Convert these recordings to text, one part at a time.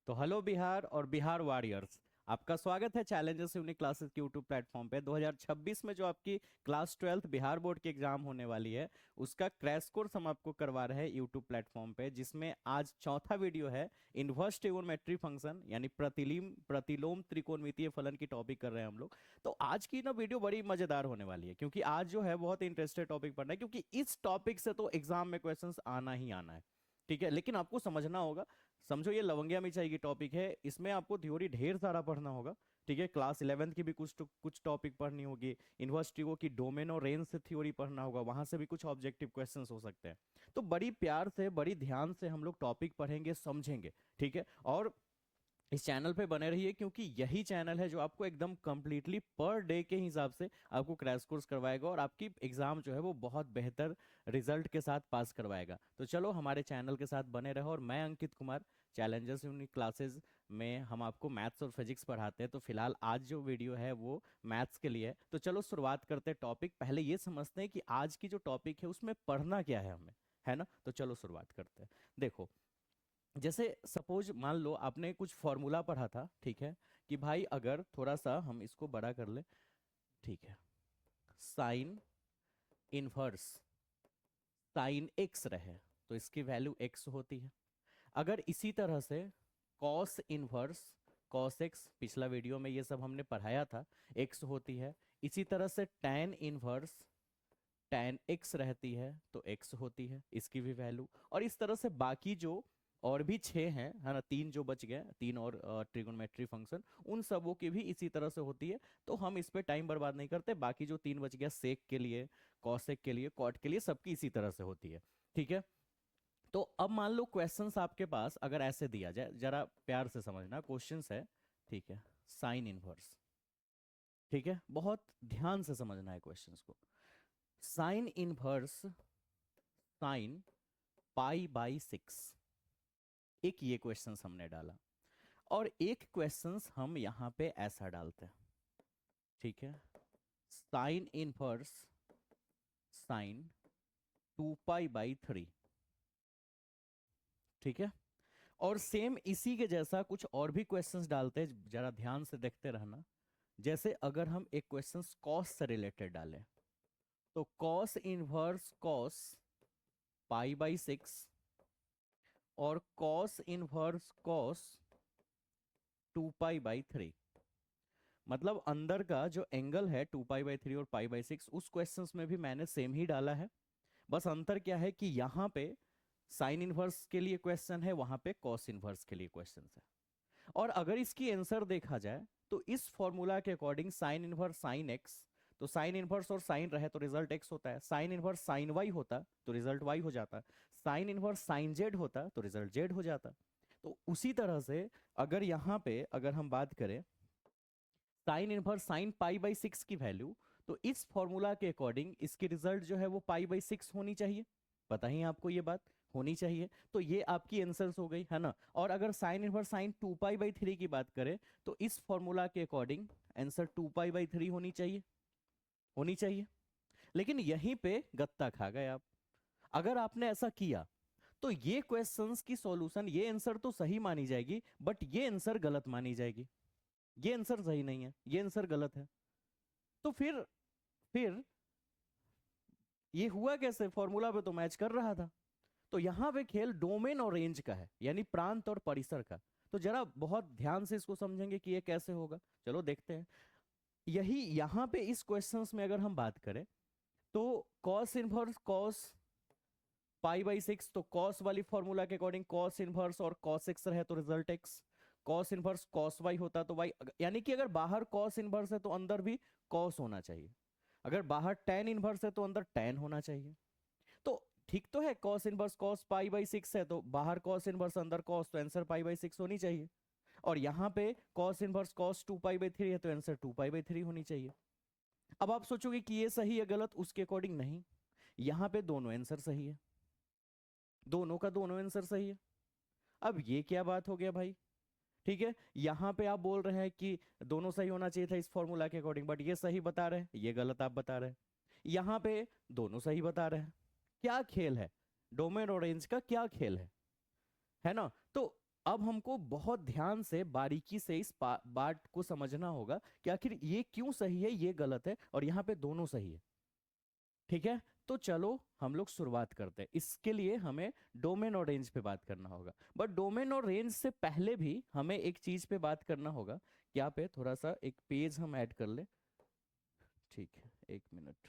तो हेलो बिहार और बिहार वॉरियर्स, आपका स्वागत है चैलेंजेस यूनिक क्लासेस के यूट्यूब प्लेटफॉर्म पे। 2026 में जो आपकी क्लास 12th बिहार बोर्ड की एग्जाम होने वाली है, उसका क्रैश कोर्स हम आपको करवा रहे हैं यूट्यूब प्लेटफॉर्म पे, जिसमें आज चौथा वीडियो है। इनवर्स ट्रिगोनोमेट्री फंक्शन यानी प्रतिलोम त्रिकोणमितीय फलन की टॉपिक कर रहे हैं हम लोग। तो आज की ना वीडियो बड़ी मजेदार होने वाली है, क्योंकि आज जो है बहुत इंटरेस्टेड टॉपिक पढ़ना है, क्योंकि इस टॉपिक से तो एग्जाम में क्वेश्चंस आना ही आना है। ठीक है, लेकिन आपको समझना होगा। समझो ये लवंगिया मिर्चाई की टॉपिक है, इसमें आपको थ्योरी ढेर सारा पढ़ना होगा। ठीक है, क्लास 11th की भी कुछ टॉपिक पढ़नी होगी। इनवर्स ट्रिगो की डोमेन और रेंज से थ्योरी पढ़ना होगा, वहां से भी कुछ ऑब्जेक्टिव क्वेश्चंस हो सकते हैं। तो बड़ी प्यार से बड़ी ध्यान से हम लोग टॉपिक पढ़ेंगे, समझेंगे। ठीक है, और इस चैनल पे बने रहिए, क्योंकि यही चैनल है जो आपको एकदम कंप्लीटली पर डे के हिसाब से आपको क्रैश कोर्स करवाएगा और आपकी एग्जाम जो है वो बहुत बेहतर रिजल्ट के साथ पास करवाएगा। तो चलो हमारे चैनल के साथ बने रहो। और मैं Ankit Kumar, Challengers unique classes में हम आपको मैथ्स और फिजिक्स पढ़ाते हैं। तो फिलहाल आज जो वीडियो है वो मैथ्स के लिए है। तो चलो शुरुआत करते हैं टॉपिक। पहले ये समझते हैं कि आज की जो टॉपिक है उसमें पढ़ना क्या है हमें, है ना। तो चलो शुरुआत करते हैं। देखो, जैसे सपोज मान लो आपने कुछ फॉर्मूला पढ़ा था, ठीक है, कि भाई अगर थोड़ा सा हम इसको बड़ा कर ले, ठीक है, साइन इनवर्स साइन एक्स रहे तो इसकी वैल्यू एक्स होती है। अगर इसी तरह से कॉस इनवर्स कॉस एक्स, पिछला वीडियो में ये सब हमने पढ़ाया था, एक्स होती है। इसी तरह से टैन इनवर्स टैन एक्स रहती है तो एक्स होती है, इसकी भी वैल्यू। और इस तरह से बाकी जो और भी छह हैं, है ना, तीन जो बच गए, तीन और ट्रिगोनोमेट्री फंक्शन, उन सबों की भी इसी तरह से होती है। तो हम इस पे टाइम बर्बाद नहीं करते। बाकी जो तीन बच गया, सेक के लिए, कॉसेक के लिए, कॉट के लिए, सबकी इसी तरह से होती है। ठीक है, तो अब मान लो क्वेश्चंस आपके पास अगर ऐसे दिया जाए, जरा प्यार से समझना क्वेश्चंस है। ठीक है, साइन इनवर्स, ठीक है, बहुत ध्यान से समझना है क्वेश्चंस को। Sine inverse sine pi by 6, एक ये क्वेश्चंस हमने डाला। और एक क्वेश्चंस हम यहां पे ऐसा डालते हैं, ठीक है, sine inverse sine 2 pi by 3। ठीक है, और सेम इसी के जैसा कुछ और भी क्वेश्चंस डालते हैं, जरा ध्यान से देखते रहना। जैसे अगर हम एक क्वेश्चंस कॉस से रिलेटेड डालें, तो cos inverse cos pi by 6 और cos inverse cos 2 pi by 3। मतलब अंदर का जो एंगल है 2 पाई बाई 3 और पाई बाई 6, उस क्वेश्चंस में भी मैंने सेम ही डाला है। बस अंतर क्या है कि यहाँ पे साइन इनवर्स के लिए क्वेश्चन है, वहां पे कॉस इनवर्स के लिए क्वेश्चन है। और अगर इसकी आंसर देखा जाए तो इस फॉर्मूला के according sine inverse sine x, तो साइन इनवर्स और साइन रहे तो रिजल्ट एक्स होता है। साइन इनवर्स साइन वाई होता तो रिजल्ट वाई हो जाता। साइन इनवर्स साइन जेड होता तो रिजल्ट जेड हो जाता। तो उसी तरह से अगर यहाँ पे अगर हम बात करें sine inverse sine pi by 6 की वैल्यू, तो इस फॉर्मूला के अकॉर्डिंग इसकी रिजल्ट जो है वो पाई बाई 6 होनी चाहिए। पता ही है आपको ये बात, होनी चाहिए। तो ये आपकी आंसर्स हो गई, है ना। और अगर sine inverse sine 2 pi by 3 की बात करें, तो इस फॉर्मूला के अकॉर्डिंग आंसर 2 पाई बाई 3 होनी चाहिए, होनी चाहिए। लेकिन यहीं पे गत्ता खा गए आप। अगर आपने ऐसा किया तो ये क्वेश्चंस की सॉल्यूशन, ये आंसर तो सही मानी जाएगी, बट ये आंसर गलत मानी जाएगी। ये आंसर सही नहीं है, ये आंसर गलत है। तो फिर ये हुआ कैसे, फॉर्मूला पे तो मैच कर रहा था। तो यहां पे खेल डोमेन और रेंज का है, यानी प्रांत और परिसर का। तो जरा बहुत ध्यान से इसको समझेंगे कि ये कैसे होगा। चलो देखते हैं। यही यहां पे इस क्वेश्चंस में अगर हम बात करें, तो cos inverse cos pi by 6, तो कॉस वाली फॉर्मूला के अकॉर्डिंग कॉस इनवर्स और कॉस एक्स रहे तो result x. Cos inverse cos y होता तो वाई, यानी कि अगर बाहर कॉस इनवर्स है तो अंदर भी कॉस होना चाहिए। अगर बाहर टेन इनवर्स है तो अंदर टेन होना चाहिए। तो ठीक तो है, cos inverse cos pi by 6 है तो बाहर कॉस इनवर्स अंदर कॉस, तो आंसर पाई बाई 6 होनी चाहिए। और यहां पे cos inverse cos 2 pi by 3 है तो आंसर 2 पाई बाई 3 होनी चाहिए। अब आप सोचोगे कि ये सही है गलत, उसके अकॉर्डिंग नहीं, यहां पे दोनों आंसर सही है, दोनों का दोनों आंसर सही है। अब ये क्या बात हो गया भाई। ठीक है, यहां पे आप बोल रहे हैं कि दोनों सही होना चाहिए था इस फॉर्मूला के अकॉर्डिंग, बट ये सही बता रहे हैं, ये गलत आप बता रहे हैं। यहां पे दोनों सही बता रहे हैं। क्या खेल है, डोमेन और रेंज का क्या खेल है ना। तो अब हमको बहुत ध्यान से बारीकी से इस बात को समझना होगा कि आखिर ये क्यों सही है, ये गलत है, और यहाँ पे दोनों सही है। ठीक है, तो चलो हम लोग शुरुआत करते हैं। इसके लिए हमें डोमेन और रेंज पे बात करना होगा, बट डोमेन और रेंज से पहले भी हमें एक चीज पे बात करना होगा। क्या पे थोड़ा सा एक पेज हम ऐड कर ले। ठीक है, एक मिनट,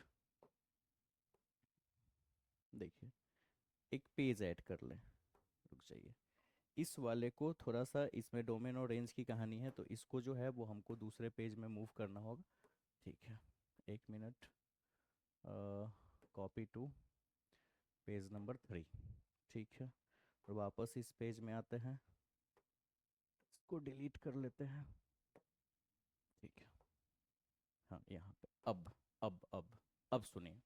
देखिए एक पेज ऐड कर ले, रुक जाइए। इस वाले को थोड़ा सा, इसमें डोमेन और रेंज की कहानी है, तो इसको जो है वो हमको दूसरे पेज में मूव करना होगा। ठीक है, एक minute, copy to page number 3। ठीक है, और वापस इस पेज में आते हैं, इसको डिलीट कर लेते हैं। ठीक है, हाँ यहाँ पे अब सुनिए।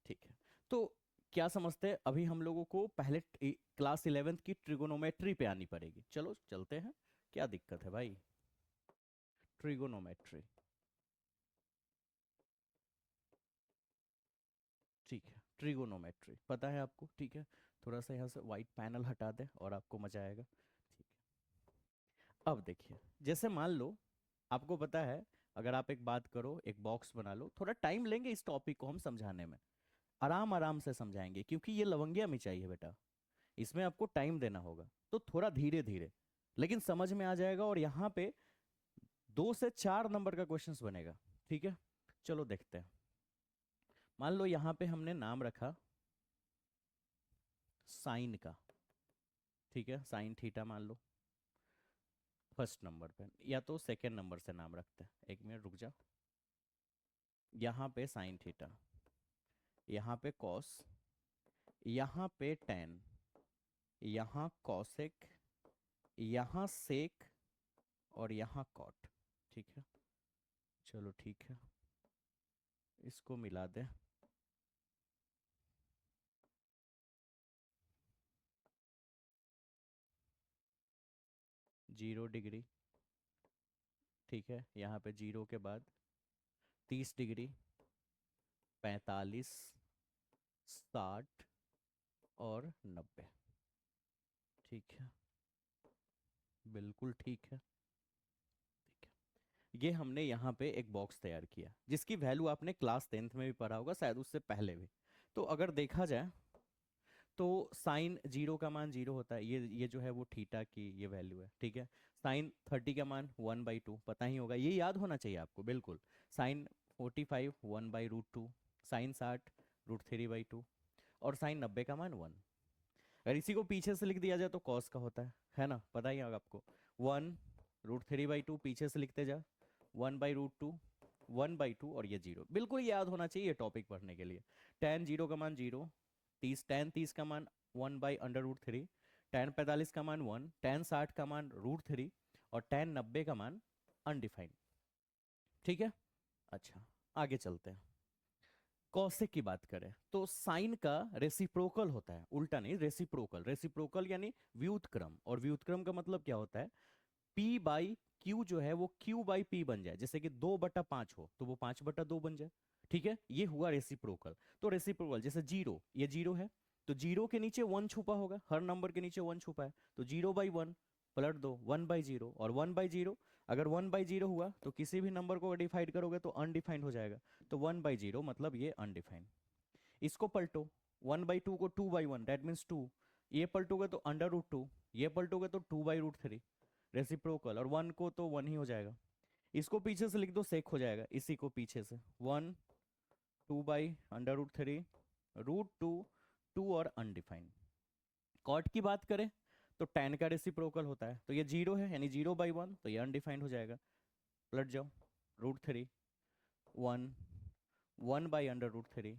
ठीक है, तो क्या समझते हैं, अभी हम लोगों को पहले क्लास 11th की ट्रिगोनोमेट्री पे आनी पड़ेगी। चलो चलते हैं, क्या दिक्कत है भाई। ट्रिगोनोमेट्री, ठीक है, ट्रिगोनोमेट्री पता है आपको। ठीक है, थोड़ा सा यहाँ से वाइट पैनल हटा दे और आपको मजा आएगा। ठीक है, अब देखिए, जैसे मान लो आपको पता है, अगर आप एक बात करो, एक बॉक्स बना लो, थोड़ा टाइम लेंगे इस टॉपिक को हम समझाने में, आराम आराम से समझाएंगे, क्योंकि ये लवंगिया मिर्चाई है बेटा, इसमें आपको टाइम देना होगा, तो थोड़ा धीरे धीरे, लेकिन समझ में आ जाएगा। और यहाँ पे 2 से 4 नंबर का क्वेश्चंस बनेगा। ठीक है, चलो देखते हैं। मान लो यहाँ पे हमने नाम रखा साइन का। ठीक है, साइन थीटा मान लो फर्स्ट नंबर पे, या तो सेकेंड नंबर से नाम रखते हैं। एक मिनट रुक जा, यहाँ पे साइन थीटा, यहाँ पे कॉस, यहाँ पे टेन, यहाँ कॉसेक, यहाँ सेक, और यहाँ कॉट। ठीक है, चलो ठीक है, इसको मिला दे। 0 डिग्री, ठीक है, यहाँ पे 0 के बाद 30 डिग्री, 45, 60 और 90। ठीक है, बिल्कुल ठीक है। ठीक है, ये हमने यहाँ पे एक बॉक्स तैयार किया, जिसकी वैल्यू आपने क्लास 10th में भी पढ़ा होगा, शायद उससे पहले भी। तो अगर देखा जाए तो साइन 0 का मान 0 होता है, ये जो है वो थीटा की ये वैल्यू है। ठीक है, साइन 30 का मान 1/2 पता ही होगा, ये याद होना चाहिए आपको बिल्कुल। साइन 45 1/√2, साइन 60 √3/2, और साइन 90 का मान 1। अगर इसी को पीछे से लिख दिया जाए तो कॉस का होता है ना, पता ही होगा आपको। 1 √3/2, पीछे से लिखते जा, 1/√2, 1/2, और ये 0, बिल्कुल याद होना चाहिए टॉपिक पढ़ने के लिए। टेन 0 का मान 0, 30 का मान 1/√3, टेन 45 का मान 1, टेन 60 का मान √3, और टेन 90 का मान अनडिफाइंड। ठीक है, अच्छा आगे चलते हैं। कॉसेक की बात करें तो साइन का रेसिप्रोकल होता है, उल्टा नहीं, रेसिप्रोकल। रेसिप्रोकल यानी व्युत्क्रम, और व्युत्क्रम का मतलब क्या होता है, पी बाई क्यू जो है वो क्यू बाई पी बन जाए, जैसे कि 2/5 हो तो वो 5/2 बन जाए। ठीक है, ये हुआ रेसिप्रोकल। तो रेसिप्रोकल जैसे 0, ये 0 है, तो 0 के नीचे 1 छुपा होगा, हर नंबर के नीचे 1 छुपा है, तो 0/1 पलट दो 1/0, और 1/0, अगर 1/0 हुआ तो किसी भी नंबर को डिफाइंड करोगे तो अनडिफाइंड हो जाएगा, तो 1/0 मतलब ये अनडिफाइंड। इसको पलटो, 1/2 को 2/1 दैट मीन्स 2, ये पलटोगे तो √2, ये पलटोगे तो 2/√3, रेसिप्रोकल, और 1 को तो 1 ही हो जाएगा। इसको पीछे से लिख दो, सेक हो जाएगा, इसी को पीछे से 1 2/√3 √2, 2 और अनडिफाइंड। कॉट की बात करें तो tan का रेसिप्रोकल होता है, तो ये 0 है यानी 0/1, तो ये अनडिफाइंड हो जाएगा। पलट जाओ, √3, 1, 1/√3,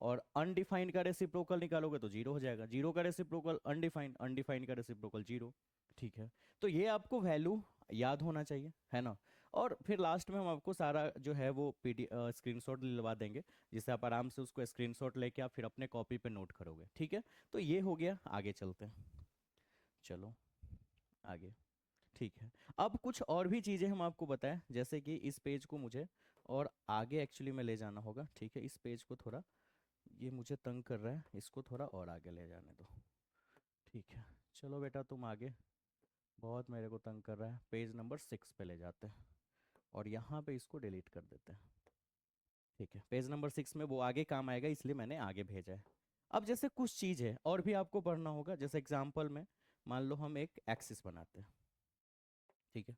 और अनडिफाइंड का रेसिप्रोकल निकालोगे तो 0 हो जाएगा। 0 का रेसिप्रोकल अनडिफाइंड, अनडिफाइंड का रेसिप्रोकल 0। ठीक है, तो ये आपको वैल्यू याद होना चाहिए, है ना। और फिर लास्ट में हम आपको सारा जो है वो पीडी स्क्रीनशॉट दिलवा देंगे, जिससे आप आराम से उसको स्क्रीनशॉट लेके आप फिर अपने कॉपी पे नोट करोगे। ठीक है, तो ये हो गया, आगे चलते हैं, चलो आगे। ठीक है, अब कुछ और भी चीज़ें हम आपको बताएं, जैसे कि इस पेज को मुझे और आगे एक्चुअली में ले जाना होगा। ठीक है, इस पेज को थोड़ा, ये मुझे तंग कर रहा है, इसको थोड़ा और आगे ले जाने दो। ठीक है, चलो बेटा तुम आगे बहुत मेरे को तंग कर रहा है। पेज नंबर 6 पे ले जाते हैं और यहाँ पे इसको डिलीट कर देते हैं। ठीक है, पेज नंबर 6 में वो आगे काम आएगा, इसलिए मैंने आगे भेजा है। अब जैसे कुछ चीज़ है और भी आपको पढ़ना होगा, जैसे एग्जाम्पल में मान लो हम एक एक्सिस बनाते हैं। ठीक है,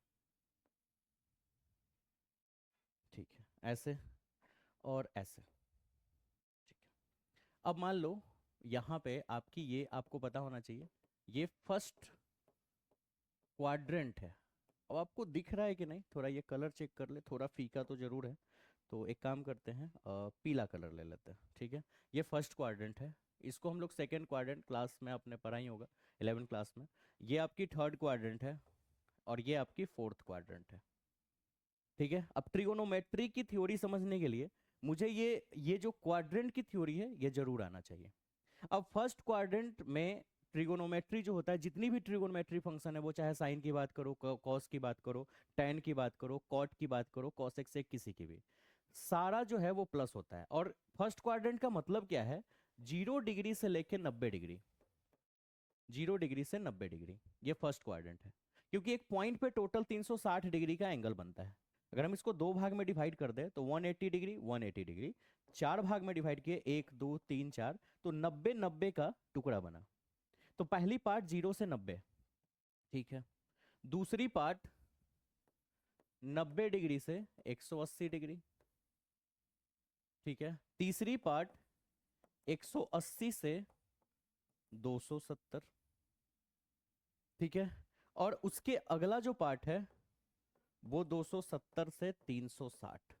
ठीक है, ऐसे और ऐसे। ठीक है, अब मान लो यहाँ पे आपकी, ये आपको पता होना चाहिए, ये फर्स्ट क्वाड्रेंट है। अब आपको दिख रहा है कि नहीं, थोड़ा ये कलर चेक कर ले, थोड़ा फीका तो जरूर है। तो एक काम करते हैं, पीला कलर ले लेते हैं। ठीक है, ये फर्स्ट क्वाड्रेंट है। इसको हम लोग सेकेंड क्वाड्रेंट क्लास में आपने पढ़ा ही होगा, 11 क्लास में। ये आपकी थर्ड क्वाड्रेंट है और ये आपकी फोर्थ क्वाड्रेंट है। ठीक है, अब ट्रिगोनोमेट्री की थ्योरी समझने के लिए मुझे ये जो क्वाड्रेंट की थ्योरी है ये जरूर आना चाहिए। अब फर्स्ट क्वाड्रेंट में ट्रिगोनोमेट्री जो होता है, जितनी भी ट्रिगोनोमेट्री फंक्शन है, वो चाहे साइन की बात करो, कॉस की बात करो, टेन की बात करो, कॉट की बात करो, कॉसेक से किसी की भी, सारा जो है वो प्लस होता है। और फर्स्ट क्वाड्रेंट का मतलब क्या है? 0 डिग्री से लेके 90 डिग्री। 0 डिग्री से 90 डिग्री, ये फर्स्ट क्वाड्रेंट है। क्योंकि एक पॉइंट पे टोटल 360 डिग्री का एंगल बनता है। अगर हम इसको दो भाग में डिवाइड कर दे तो 180 डिग्री, 180 डिग्री। चार भाग में डिवाइड किए, 1 2 3 4, तो 90 90 का टुकड़ा बना। तो पहली पार्ट 0 से 90। ठीक है, दूसरी पार्ट 90 डिग्री से 180 डिग्री। ठीक है, तीसरी पार्ट 180 से 270। ठीक है, और उसके अगला जो पार्ट है वो 270 से 360।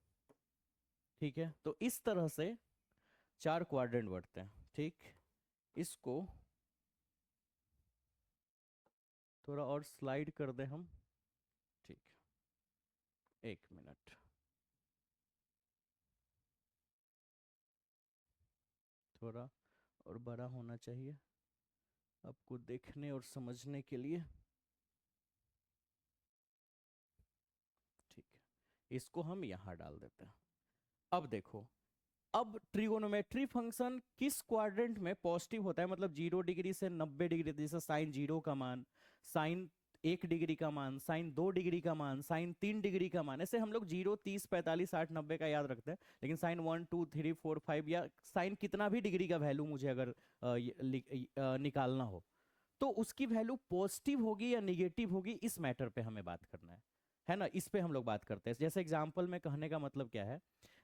ठीक है, तो इस तरह से चार क्वाड्रेंट बढ़ते हैं। ठीक, इसको थोड़ा और स्लाइड कर दें हम। ठीक, 1 मिनट, थोड़ा और बड़ा होना चाहिए आपको देखने और समझने के लिए। ठीक है, इसको हम यहाँ डाल देते हैं। अब देखो, अब ट्रिगोनोमेट्री फंक्शन किस क्वाड्रेंट में पॉजिटिव होता है, मतलब 0 डिग्री से 90 डिग्री, जैसे साइन 0 का मान, साइन 1 डिग्री का मान, साइन 2 डिग्री का मान, साइन 3 डिग्री का मान। ऐसे हम लोग 0 30 45 60 90 का याद रखते हैं, लेकिन साइन 1 2 3 4 5 या साइन कितना भी डिग्री का वैल्यू मुझे अगर निकालना हो, तो उसकी वैल्यू पॉजिटिव होगी या निगेटिव होगी, इस मैटर पे हमें बात करना है ना। इस पे हम लोग बात करते हैं। जैसे एग्जाम्पल में कहने का मतलब क्या है,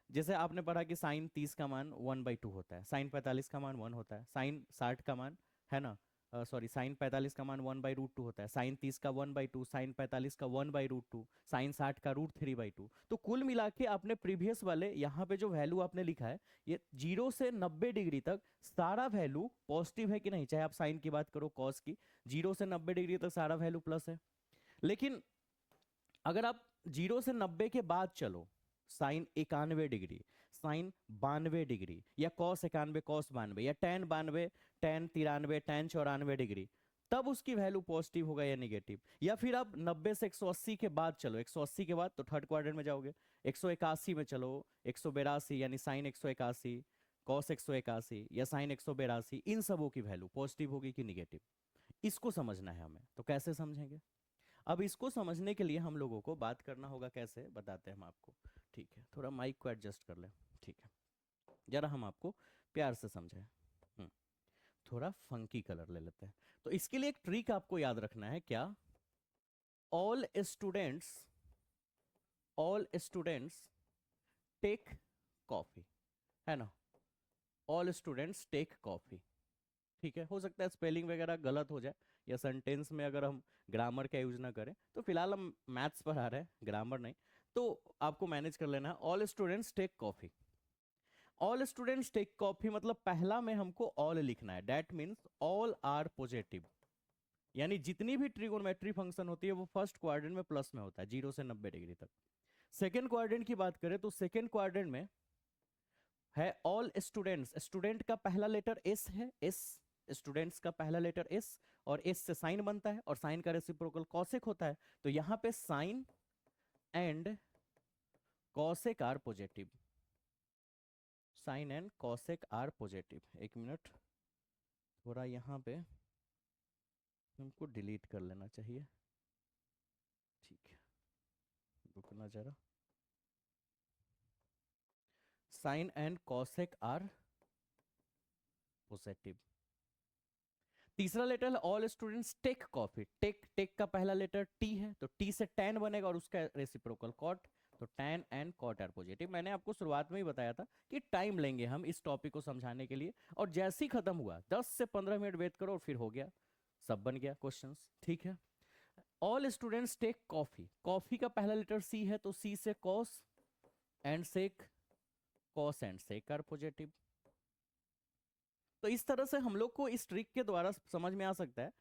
जैसे आपने पढ़ा कि साइन 30 का मान 1/2 होता है, साइन 45 का मान 1 होता है, साइन 60 का मान, है ना, सॉरी, साइन 45 का मान 1/√2 होता है, साइन 30 का 1/2, साइन 45 का 1/√2, साइन 60 का √3/2। तो कुल मिला के आपने प्रीवियस वाले यहाँ पे जो वैल्यू आपने लिखा है, ये 0 से 90 डिग्री तक सारा वैल्यू पॉजिटिव है कि नहीं, चाहे आप साइन की बात करो, कॉस की, 0 से 90 डिग्री तक सारा वैल्यू प्लस है। लेकिन अगर आप 0 से 90 के बाद चलो, साइन 91 डिग्री, साइन 92 डिग्री, या कॉस 91, कॉस 92, या टेन 92, टेन 93, टेन 94 डिग्री, तब उसकी वैल्यू पॉजिटिव होगा या निगेटिव। या फिर आप 90 से 180 के बाद चलो, 180 के बाद तो थर्ड क्वाड्रेंट में जाओगे, 181 में चलो, 182 यानी साइन 181, कॉस 181 या साइन 182, इन सबों की वैल्यू पॉजिटिव होगी कि निगेटिव, इसको समझना है हमें। तो कैसे समझेंगे? अब इसको समझने के लिए हम लोगों को बात करना होगा, कैसे बताते हैं हम आपको। ठीक है, थोड़ा माइक को एडजस्ट कर ले। ठीक है, जरा हम आपको प्यार से समझाएं। थोड़ा फंकी कलर ले लेते हैं। तो इसके लिए एक ट्रिक आपको याद रखना है, क्या? All students, all students take coffee, है ना। All students take coffee. ठीक है, हो सकता है स्पेलिंग वगैरह गलत हो जाए, या सेंटेंस में अगर हम ग्रामर का यूज ना करें, तो फिलहाल हम मैथ्स पढ़ा रहे हैं, ग्रामर नहीं। तो आपको मैनेज कर लेना है। All students take coffee, all students take coffee मतलब पहला में हमको ऑल लिखना है, that means all are positive. यानी जितनी भी ट्रिगोनोमेट्री फंक्शन होती है वो फर्स्ट क्वाड्रेंट में प्लस में होता है, 0 से 90 डिग्री तक। सेकेंड क्वाड्रेंट की बात करें तो सेकेंड क्वाड्रेंट में है ऑल स्टूडेंट्स, स्टूडेंट का पहला लेटर एस है, एस, स्टूडेंट्स का पहला लेटर एस, और एस से साइन बनता है, और साइन का रेसिप्रोकल कॉसेक होता है। तो यहां पे sine and cosec are positive, sine and cosec are positive. 1 minute, थोड़ा यहाँ पे हमको डिलीट कर लेना चाहिए। रुकना जरा। Sine and cosec are positive. तीसरा लेटर है all students take coffee. Take, take का पहला लेटर टी है, तो टी से टैन बनेगा और उसका रेसिप्रोकल कॉट, तो tan and cot are positive. मैंने आपको शुरुआत में ही बताया था कि टाइम लेंगे हम इस टॉपिक को समझाने के लिए, और जैसे ही खत्म हुआ 10 से 15 मिनट वेट करो और फिर हो गया, सब बन गया क्वेश्चंस। ठीक है, all students take coffee. Coffee का पहला लेटर सी है, तो सी से cos and sec, cos and sec are positive. तो इस तरह से हम लोग को इस ट्रिक के द्वारा समझ में आ सकता है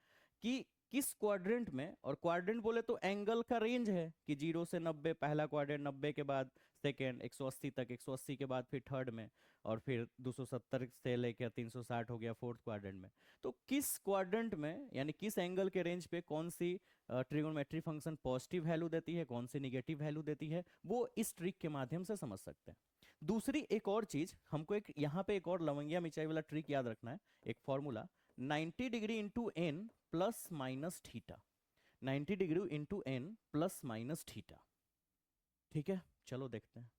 कि किस क्वाड्रेंट में, और क्वाड्रेंट बोले तो एंगल का रेंज है कि 0 से 90 पहला क्वाड्रेंट, 90 के बाद सेकेंड, 180 तक, 180 के बाद फिर थर्ड में, और फिर 270 से लेकर 360 हो गया फोर्थ क्वाड्रेंट में। तो किस क्वाड्रेंट में यानी किस एंगल के रेंज पे कौन सी ट्रिगोनोमेट्री फंक्शन पॉजिटिव वैल्यू देती है, कौन सी निगेटिव वैल्यू देती है, वो इस ट्रिक के माध्यम से समझ सकते हैं। दूसरी एक और चीज हमको, एक यहाँ पे एक और लवंगिया मिर्चाई वाला ट्रिक याद रखना है, एक formula 90 degree into n plus minus theta. 90 degree into n plus minus theta. ठीक है, चलो देखते हैं।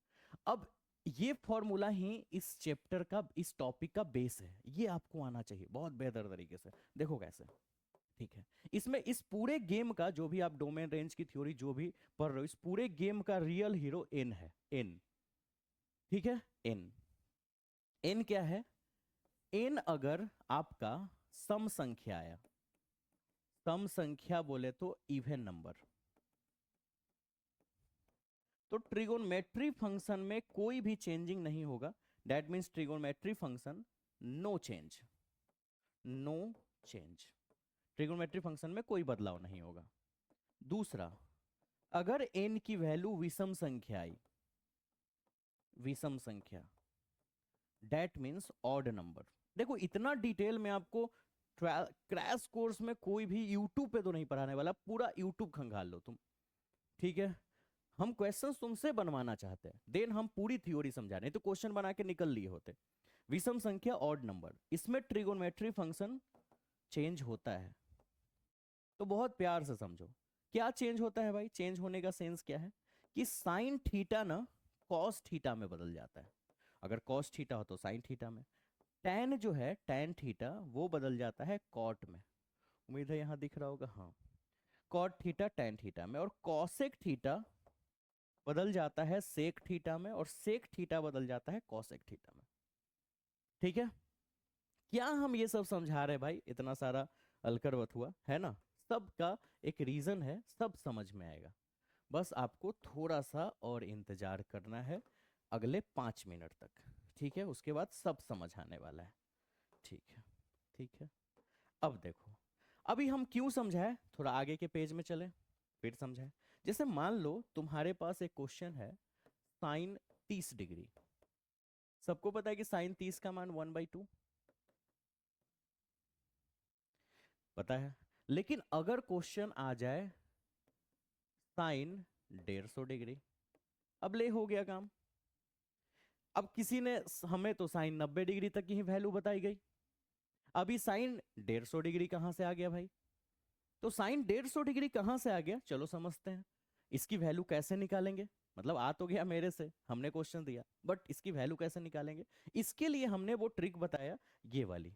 अब ये फॉर्मूला ही इस चैप्टर का, इस टॉपिक का बेस है, ये आपको आना चाहिए बहुत बेहतर तरीके से। देखो कैसे। ठीक है, इसमें इस पूरे गेम का जो भी आप डोमेन रेंज की थ्योरी जो भी पढ़ रहे हो, इस पूरे गेम का रियल हीरो एन है, एन। ठीक है, एन। एन क्या है? एन अगर आपका सम संख्या आया, सम संख्या बोले तो इवन नंबर, तो ट्रिगोनमेट्री फंक्शन में कोई भी चेंजिंग नहीं होगा। That means trigonometry function no change, no change, trigonometry function में कोई बदलाव नहीं होगा। दूसरा, अगर एन की वैल्यू विषम संख्या आई, विषम संख्या, दैट मीन्स ऑड नंबर। देखो इतना डिटेल में आपको क्रैश कोर्स में कोई भी यूट्यूब पे तो नहीं पढ़ाने वाला, पूरा यूट्यूब खंगाल लो तुम। ठीक है, हम क्वेश्चंस तुमसे बनवाना चाहते हैं, देन हम पूरी थ्योरी समझा रहे हैं, तो क्वेश्चन बना के निकल लिए होते। विषम संख्या ऑड नंबर, इसमें ट्रिगोनोमेट्री फंक्शन चेंज होता है। तो बहुत प्यार से समझो क्या चेंज होता है भाई। चेंज होने का सेंस क्या है कि साइन थीटा ना कॉस थीटा में बदल जाता है। अगर कॉस थीटा हो तो साइन थीटा में, टैन जो है टैन थीटा वो बदल जाता है कॉट में। उम्मीद है यहां दिख रहा होगा, हाँ, कॉट थीटा टैन थीटा में, और कॉसेक थीटा बदल जाता है सेक थीटा में, और सेक थीटा बदल जाता है कॉसेक थीटा में। ठीक है, क्या हम ये सब समझा रहे भाई, इतना सारा अलकरवत हुआ है ना, सबका एक रीजन है, सब समझ में आएगा। बस आपको थोड़ा सा और इंतजार करना है अगले 5 मिनट तक। ठीक है, उसके बाद सब समझ आने वाला है। ठीक है, ठीक है। अब देखो, अभी हम क्यों समझाए, थोड़ा आगे के पेज में चले फिर समझाए। जैसे मान लो तुम्हारे पास एक क्वेश्चन है साइन 30 डिग्री। सबको पता है कि साइन 30 का मान 1/2 पता है, लेकिन अगर क्वेश्चन आ जाए साइन 150 डिग्री, अब ले हो गया काम। अब किसी ने हमें तो साइन 90 डिग्री तक की ही वैल्यू बताई गई, अभी साइन 150 डिग्री कहां से आ गया भाई? तो साइन 150 डिग्री कहां से आ गया, चलो समझते हैं। इसकी वैल्यू कैसे निकालेंगे, मतलब आ तो गया मेरे से, हमने क्वेश्चन दिया, बट इसकी वैल्यू कैसे निकालेंगे? इसके लिए हमने वो ट्रिक बताया, ये वाली।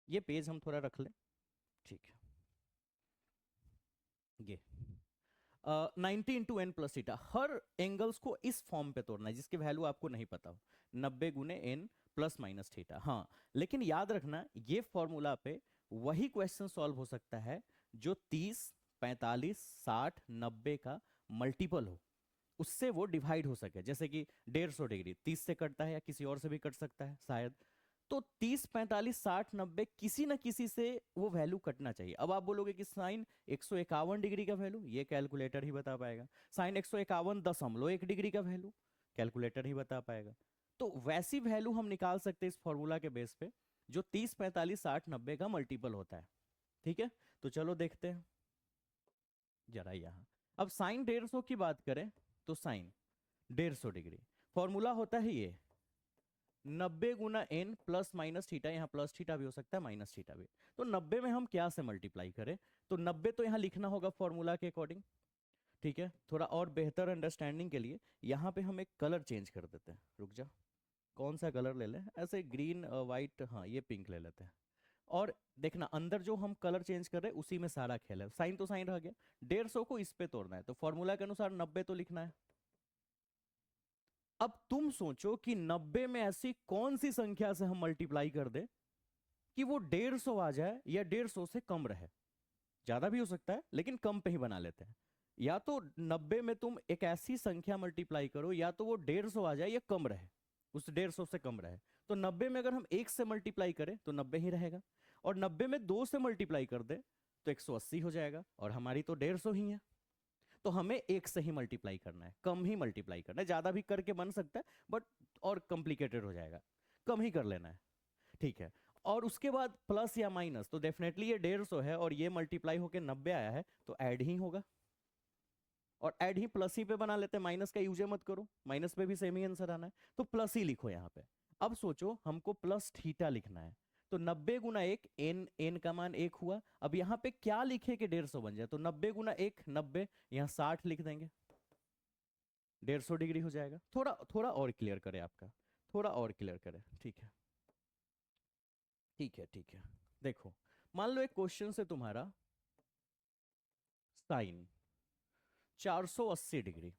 ये पेज हम थोड़ा रख लें, ठीक है। ये 90 इंटू एन प्लस थीटा, हर एंगल्स को इस फॉर्म पे तोड़ना है जिसकी वैल्यू आपको नहीं पता हो, 90 गुने एन प्लस माइनस थीटा। हाँ, लेकिन याद रखना ये फॉर्मूला पे वही क्वेश्चन सॉल्व हो सकता है जो 30, 45, 60, 90 का मल्टीपल हो, उससे वो डिवाइड हो सके। जैसे कि 150 डिग्री 30 से कटता है या किसी और से भी कट सकता है शायद, तो 30, 45, 60, 90 किसी ना किसी से वो वैल्यू कटना चाहिए। अब आप बोलोगे कि साइन 151 डिग्री का वैल्यू, ये कैलकुलेटर ही बता पाएगा। साइन 151.1 डिग्री का वैल्यू, कैलकुलेटर ही बता पाएगा। तो वैसी वैल्यू हम निकाल सकते हैं इस फॉर्मूला के बेस पे जो 30, 45, 60, 90 का मल्टीपल होता है। ठीक है, तो चलो देखते हैं जरा यहां। अब साइन 150 की बात करें तो साइन 150 डिग्री फॉर्मूला होता है ये 90 गुना एन प्लस माइनस थीटा, यहाँ प्लस थीटा भी हो सकता है माइनस थीटा भी। तो 90 में हम क्या से मल्टीप्लाई करें, तो 90 तो यहाँ लिखना होगा फॉर्मूला के अकॉर्डिंग, ठीक है, थोड़ा और बेहतर अंडरस्टैंडिंग के लिए यहाँ पे हम एक कलर चेंज कर देते हैं। रुक जा, कौन सा कलर ले लें, ऐसे ग्रीन वाइट, हाँ ये पिंक ले लेते हैं। और देखना अंदर जो हम कलर चेंज कर रहे हैं उसी में सारा खेल है। साइन तो साइन रह गया, 150 को इस पे तोड़ना है तो फॉर्मूला के अनुसार 90 तो लिखना है। अब तुम सोचो कि 90 में ऐसी कौन सी संख्या से हम मल्टीप्लाई कर दे कि वो 150 आ जाए या 150 से कम रहे। ज्यादा भी हो सकता है लेकिन कम पे ही बना लेते हैं। या तो 90 में तुम एक ऐसी संख्या मल्टीप्लाई करो या तो वो 150 आ जाए या कम रहे, उस 150 से कम रहे। तो 90 में अगर हम 1 से मल्टीप्लाई करें तो 90 ही रहेगा, और 90 में 2 से मल्टीप्लाई कर दे तो 180 हो जाएगा, और हमारी तो 150 ही है। तो हमें 1 से ही मल्टीप्लाई करना है, कम ही मल्टीप्लाई करना है। ज्यादा भी करके बन सकता है बट और कॉम्प्लिकेटेड हो जाएगा, कम ही कर लेना है। ठीक है, और उसके बाद प्लस या माइनस, तो डेफिनेटली ये 150 है और ये मल्टीप्लाई होकर 90 आया है तो ऐड ही होगा, और ऐड ही प्लस ही पे बना लेते हैं, माइनस का यूज मत करो, माइनस पे भी सेम ही आंसर आना है तो प्लस ही लिखो यहाँ पे। अब सोचो हमको प्लस थीटा लिखना है, तो 90 गुना 1, एन एन का मान 1 हुआ। अब यहाँ पे क्या लिखे कि 150 बन जाए, तो 90 गुना 1 90, यहाँ 60 लिख देंगे, 150 डिग्री हो जाएगा। थोड़ा थोड़ा और क्लियर करें आपका, थोड़ा और क्लियर करें। ठीक है ठीक है ठीक है। देखो मान लो एक क्वेश्चन से तुम्हारा साइन 480 डिग्री,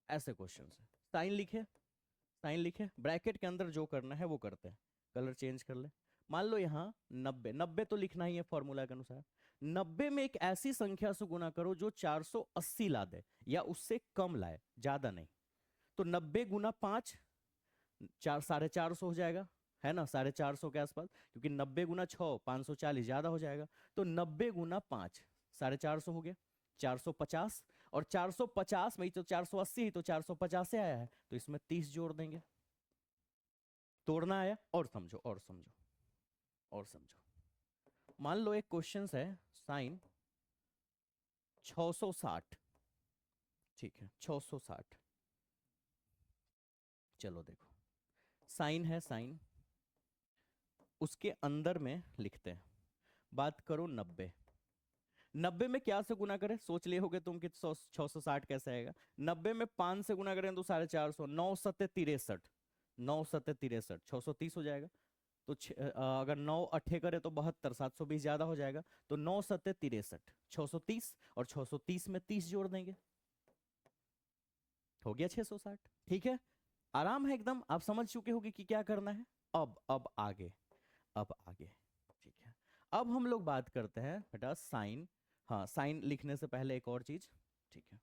ऐसे क्वेश्चन से साइन लिखे, साइन लिखे, ब्रैकेट के अंदर जो करना है वो करते हैं, कलर चेंज कर ले। मान लो यहाँ 90, 90 तो लिखना ही है फॉर्मूला के अनुसार। 90 में एक ऐसी संख्या से गुना करो जो 480 ला दे या उससे कम लाए, ज्यादा नहीं। तो 90 गुना 5, 450 हो जाएगा, है ना, 450 के आसपास, क्योंकि 90 गुना 6 540, ज्यादा हो जाएगा। तो 90 गुना 5 450 हो गया, 450, और 450 में ही तो 480 ही तो 450 से आया है, तो इसमें 30 जोड़ देंगे, तोड़ना आया। और समझो और समझो और समझो, मान लो एक क्वेश्चन है साइन 660, ठीक है 660। चलो देखो, साइन है साइन, उसके अंदर में लिखते हैं, बात करो 90, 90 में क्या से गुना करें, सोच लिए होगे तुम कि 660 कैसे आएगा। 90 में 5 से गुना करें तो 450, 9 सत्ते 63, 9 सत्ते 63, 630 हो जाएगा। तो अगर 9 अट्ठे करे तो 72, 720 ज्यादा हो जाएगा, तो 9 सत्ते 63, 630, और 630 में 30 जोड़ देंगे, हो गया 660। ठीक है, आराम है एकदम, आप समझ चुके होगे कि क्या करना है। अब आगे, अब आगे, ठीक है। अब हम लोग बात करते हैं बेटा साइन, हाँ साइन लिखने से पहले एक और चीज, ठीक है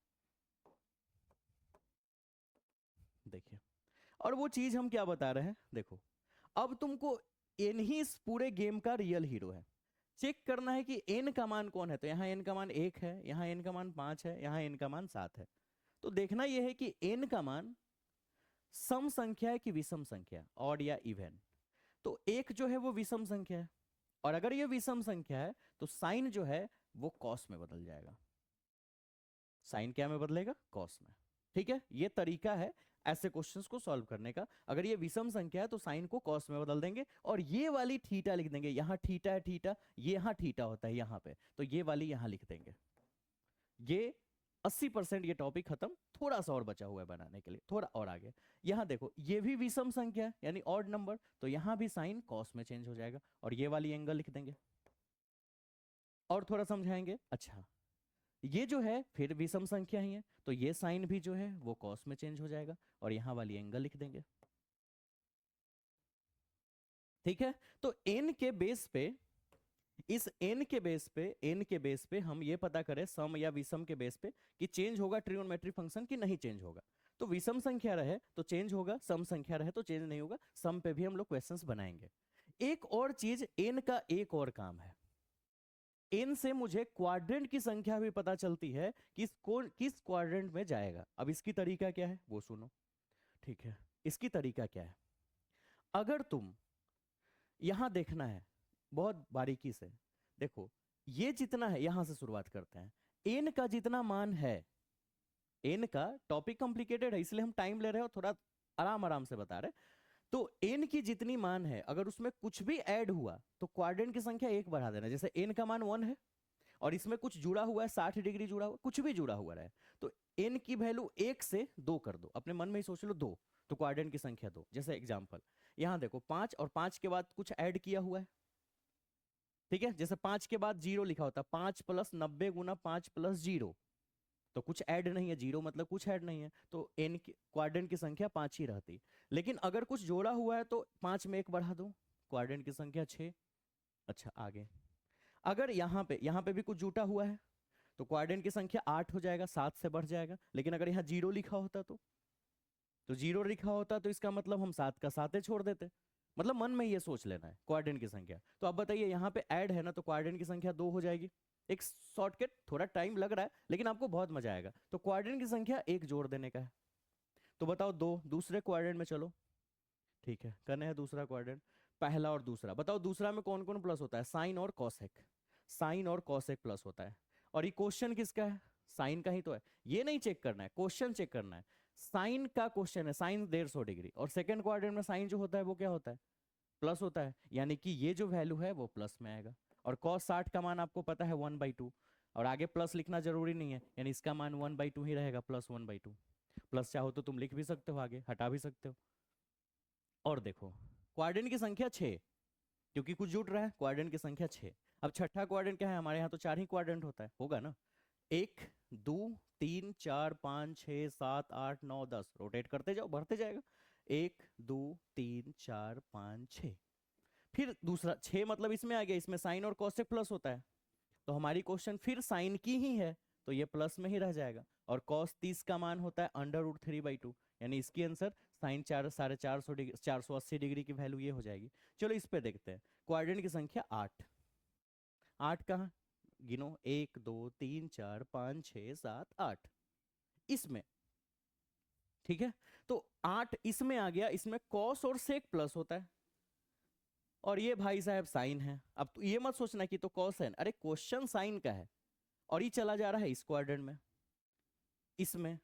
देखिए, और वो चीज हम क्या बता रहे हैं, देखो अब तुमको एन ही इस पूरे गेम का रियल हीरो है, चेक करना है कि एन का मान कौन है। तो यहाँ एन का मान 1 है, यहाँ एन का मान 5 है, यहाँ एन का मान 7 है। तो देखना यह है कि एन का मान सम संख्या है कि विषम संख्या, ऑड या इवन। तो एक जो है वो विषम संख्या है, और अगर ये विषम संख्या है तो साइन जो है वो कॉस में बदल जाएगा। साइन क्या में बदलेगा, कॉस में। ठीक है, ये तरीका है ऐसे क्वेश्चंस को सॉल्व करने का। अगर ये विषम संख्या है तो साइन को कॉस में बदल देंगे, और ये वाली थीटा लिख देंगे, यहां थीटा है, थीटा ये यहां थीटा होता है यहाँ पे, तो ये वाली यहां लिख देंगे। ये 80% ये टॉपिक खत्म, थोड़ा सा और बचा हुआ है बनाने के लिए, थोड़ा और आगे। यहां देखो ये भी विषम संख्या है यानी ऑड नंबर, तो यहां भी साइन कॉस में चेंज हो जाएगा, और ये वाली एंगल लिख देंगे। और थोड़ा समझाएंगे, अच्छा ये जो है फिर विषम संख्या ही है, तो ये साइन भी जो है वो कॉस में चेंज हो जाएगा, और यहां वाली एंगल लिख देंगे। ठीक है, तो एन के बेस पे, इस एन के बेस पे, एन के बेस पे हम ये पता करें सम या विषम के बेस पे कि चेंज होगा ट्रिगोनोमेट्रिक फंक्शन कि नहीं चेंज होगा। तो विषम संख्या रहे तो चेंज होगा, सम संख्या रहे तो चेंज नहीं होगा। सम पे भी हम लोग क्वेश्चंस बनाएंगे। एक और चीज, एन का एक और काम है, एन से मुझे क्वाड्रेंट की संख्या भी पता चलती है कि किस क्वाड्रेंट में जाएगा। अब इसकी तरीका क्या है वो सुनो, ठीक है, इसकी तरीका क्या है। अगर तुम यहां देखना है बहुत बारीकी से, देखो ये जितना है, यहां से शुरुआत करते हैं, एन का जितना मान है, एन का टॉपिक कॉम्प्लिकेटेड है इसलिए हम टाइम ले रहे हैं और थोड़ा आराम आराम से बता रहे हैं। तो एन की जितनी मान है अगर उसमें कुछ भी ऐड हुआ तो क्वाड्रेंट की संख्या एक बढ़ा देना। जैसे एन का मान 1 है और इसमें कुछ जुड़ा हुआ है, 60 डिग्री जुड़ा हुआ, कुछ भी जुड़ा हुआ रहे, तो n की वैल्यू 1 से 2 कर दो, अपने मन में ही सोच लो 2, तो क्वाड्रेंट की संख्या 2। जैसे एग्जांपल यहाँ देखो 5 और 5 के बाद कुछ ऐड किया हुआ है, ठीक है, जैसे 5 के बाद 0 लिखा होता है, 5 प्लस 90 गुना 5 प्लस 0, तो कुछ ऐड नहीं है, 0 मतलब कुछ ऐड नहीं है, तो n की क्वाड्रेंट की संख्या 5 ही रहती। लेकिन अगर कुछ जोड़ा हुआ है तो 5 में 1 बढ़ा दो, क्वाड्रेंट की संख्या 6। अच्छा आगे, अगर यहाँ पे भी कुछ जुटा हुआ है तो क्वाड्रेंट की संख्या 8 हो जाएगा, 7 से बढ़ जाएगा। लेकिन अगर यहाँ 0 लिखा होता तो 0 लिखा होता तो इसका मतलब हम 7 का 7 छोड़ देते। मतलब मन में ये सोच लेना है क्वाड्रेंट की संख्या। तो अब बताइए यहाँ पे ऐड है ना, तो क्वाड्रेंट की संख्या 2 हो जाएगी। एक शॉर्टकट, थोड़ा टाइम लग रहा है लेकिन आपको बहुत मजा आएगा। तो क्वाड्रेंट की संख्या 1 जोड़ देने का है। तो बताओ 2, दूसरे क्वाड्रेंट में चलो, ठीक है, करने हैं दूसरा क्वाड्रेंट, पहला और दूसरा। बताओ दूसरा में कौन कौन प्लस होता है? साइन और कॉसेक, साइन और कॉसेक प्लस होता है। और ये क्वेश्चन किसका है? साइन का ही तो है। ये नहीं चेक करना है, क्वेश्चन चेक करना है। साइन का क्वेश्चन है, साइन 150 डिग्री, और सेकंड क्वाड्रेंट में साइन जो होता है वो क्या होता है? प्लस होता है, यानी कि ये जो वैल्यू है वो प्लस में आएगा। और कॉस 60 का मान आपको पता है 1/2, और आगे प्लस लिखना जरूरी नहीं है, यानी इसका मान 1/2 ही रहेगा, प्लस 1/2। प्लस चाहो तो तुम लिख भी सकते हो, आगे हटा भी सकते हो। और देखो क्वाड्रेंट की संख्या 6, क्योंकि कुछ जुट रहा है, क्वाड्रेंट की संख्या 6। अब छठा क्वाड्रेंट क्या है? हमारे यहाँ तो 4 ही क्वाड्रेंट होता है, होगा ना? 1 2 3 4 5 6 7 8 9 10, रोटेट करते जाओ, बढ़ते जाएगा। 1 2 3 4 5 6। फिर दूसरा 6 मतलब इसमें आ गया, इसमें साइन और कॉसेक प्लस होता है, तो हमारी क्वेश्चन फिर साइन की ही है, तो ये प्लस में ही रह जाएगा। और कॉस 30 का मान होता है √3/2, यानी इसकी आंसर साइन 450 डिग्री, 480 डिग्री की वैल्यू ये हो जाएगी। चलो इस पे देखते हैं। क्वाड्रेंट की संख्या 8, 8 कहाँ? गिनो, 1 2 3 4 5 6 7 8, इसमें, ठीक है। तो 8 इसमें आ गया, इसमें कॉस और सेक प्लस होता है, और ये भाई साहब साइन है। अब तो ये मत सोचना कि तो कॉस है, अरे क्वेश्चन साइन का है, और ये चला जा रहा है इस क्वाड्रेंट में, इसमें,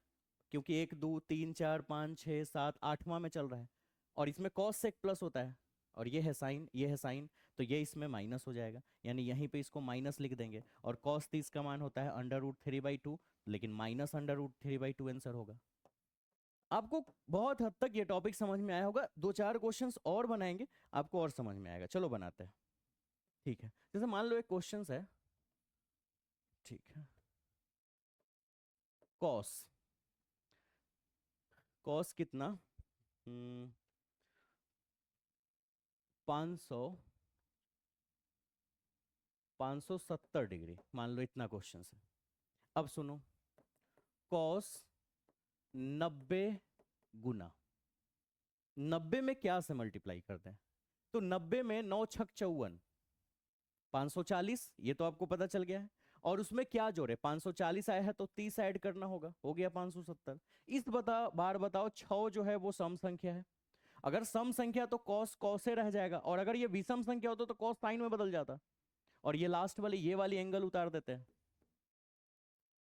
क्योंकि 1 2 3 4 5 6 7 8वां में चल रहा है, और इसमें कॉस सेक प्लस होता है, और ये है साइन, ये है साइन, तो ये इसमें माइनस हो जाएगा, यानी यहीं पे इसको माइनस लिख देंगे। और कॉस 30 का मान होता है √3/2, लेकिन माइनस √3/2 आंसर होगा। आपको बहुत हद तक ये टॉपिक समझ में आया होगा। 2-4 क्वेश्चंस और बनाएंगे, आपको और समझ में आएगा। चलो बनाते हैं, ठीक है। जैसे मान लो एक क्वेश्चन है, ठीक है, कॉस, कॉस कितना? 500 570 डिग्री, मान लो इतना क्वेश्चन है। अब सुनो, कॉस 90 गुना 90 में क्या से मल्टीप्लाई करते हैं? तो 90 में 9 छक 54, 540, ये तो आपको पता चल गया है। और उसमें क्या जोड़े? 540 आया है तो 30 ऐड करना होगा, हो गया 570। इस बार बताओ 6 जो है वो सम संख्या है। अगर सम संख्या तो कॉस कॉसे रह जाएगा, और अगर ये विषम संख्या होता तो कॉस साइन में बदल जाता। और ये लास्ट वाली, ये वाली एंगल उतार देते हैं।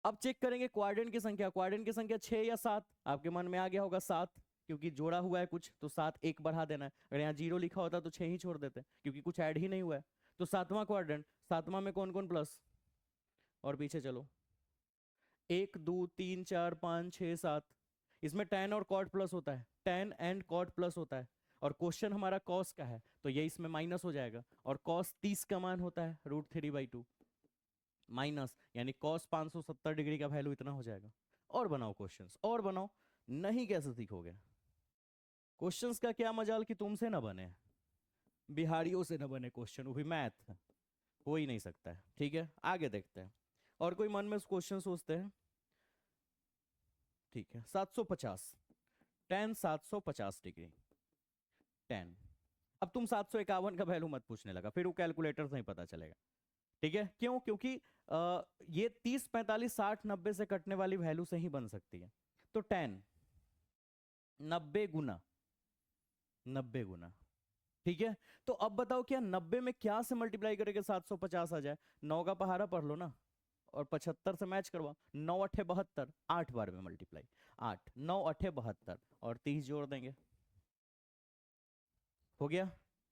अब चेक करेंगे क्वाड्रेंट की संख्या, क्वाड्रेंट की संख्या 6 या 7, आपके मन में आ गया होगा 7, क्योंकि जोड़ा हुआ है कुछ, तो 7 1 बढ़ा देना है। अगर यहाँ 0 लिखा होता तो 6 ही छोड़ देते, क्योंकि कुछ ऐड ही नहीं हुआ है। तो 7वां क्वाड्रेंट, 7वां में कौन कौन प्लस? और पीछे चलो, 1 2 3 4 5 6 7, इसमें tan और cot प्लस होता है, tan एंड cot प्लस होता है। और क्वेश्चन हमारा cos का है, तो ये इसमें माइनस हो जाएगा। और cos 30 का मान होता है √3/2 माइनस, यानी cos 570 डिग्री का वैल्यू इतना हो जाएगा। और बनाओ क्वेश्चंस, और बनाओ, नहीं कैसे सीखोगे? क्वेश्चंस का क्या मजाल कि तुमसे ना बने, बिहारियों से ना बने क्वेश्चन, वो भी मैथ, हो ही नहीं सकता है। ठीक है, आगे देखते हैं। और कोई मन में क्वेश्चन सोचते हैं? ठीक है, 750, tan 750 डिग्री, tan। अब तुम 751 का वैल्यू मत पूछने लगा, फिर वो कैलकुलेटर से ही पता चलेगा। ठीक है, क्यों? क्योंकि ये 30 45 60 90 से कटने वाली वैल्यू से ही बन सकती है। तो tan 90 गुना 90 गुना, ठीक है। तो अब बताओ क्या 90 में क्या से मल्टीप्लाई करेंगे 750 आ जाए? 9 का पहाड़ा पढ़ लो ना, और 75 से मैच करवा। 9 8 72, 8 बार में मल्टीप्लाई, 8 9 8 72, और 30 जोड़ देंगे, हो गया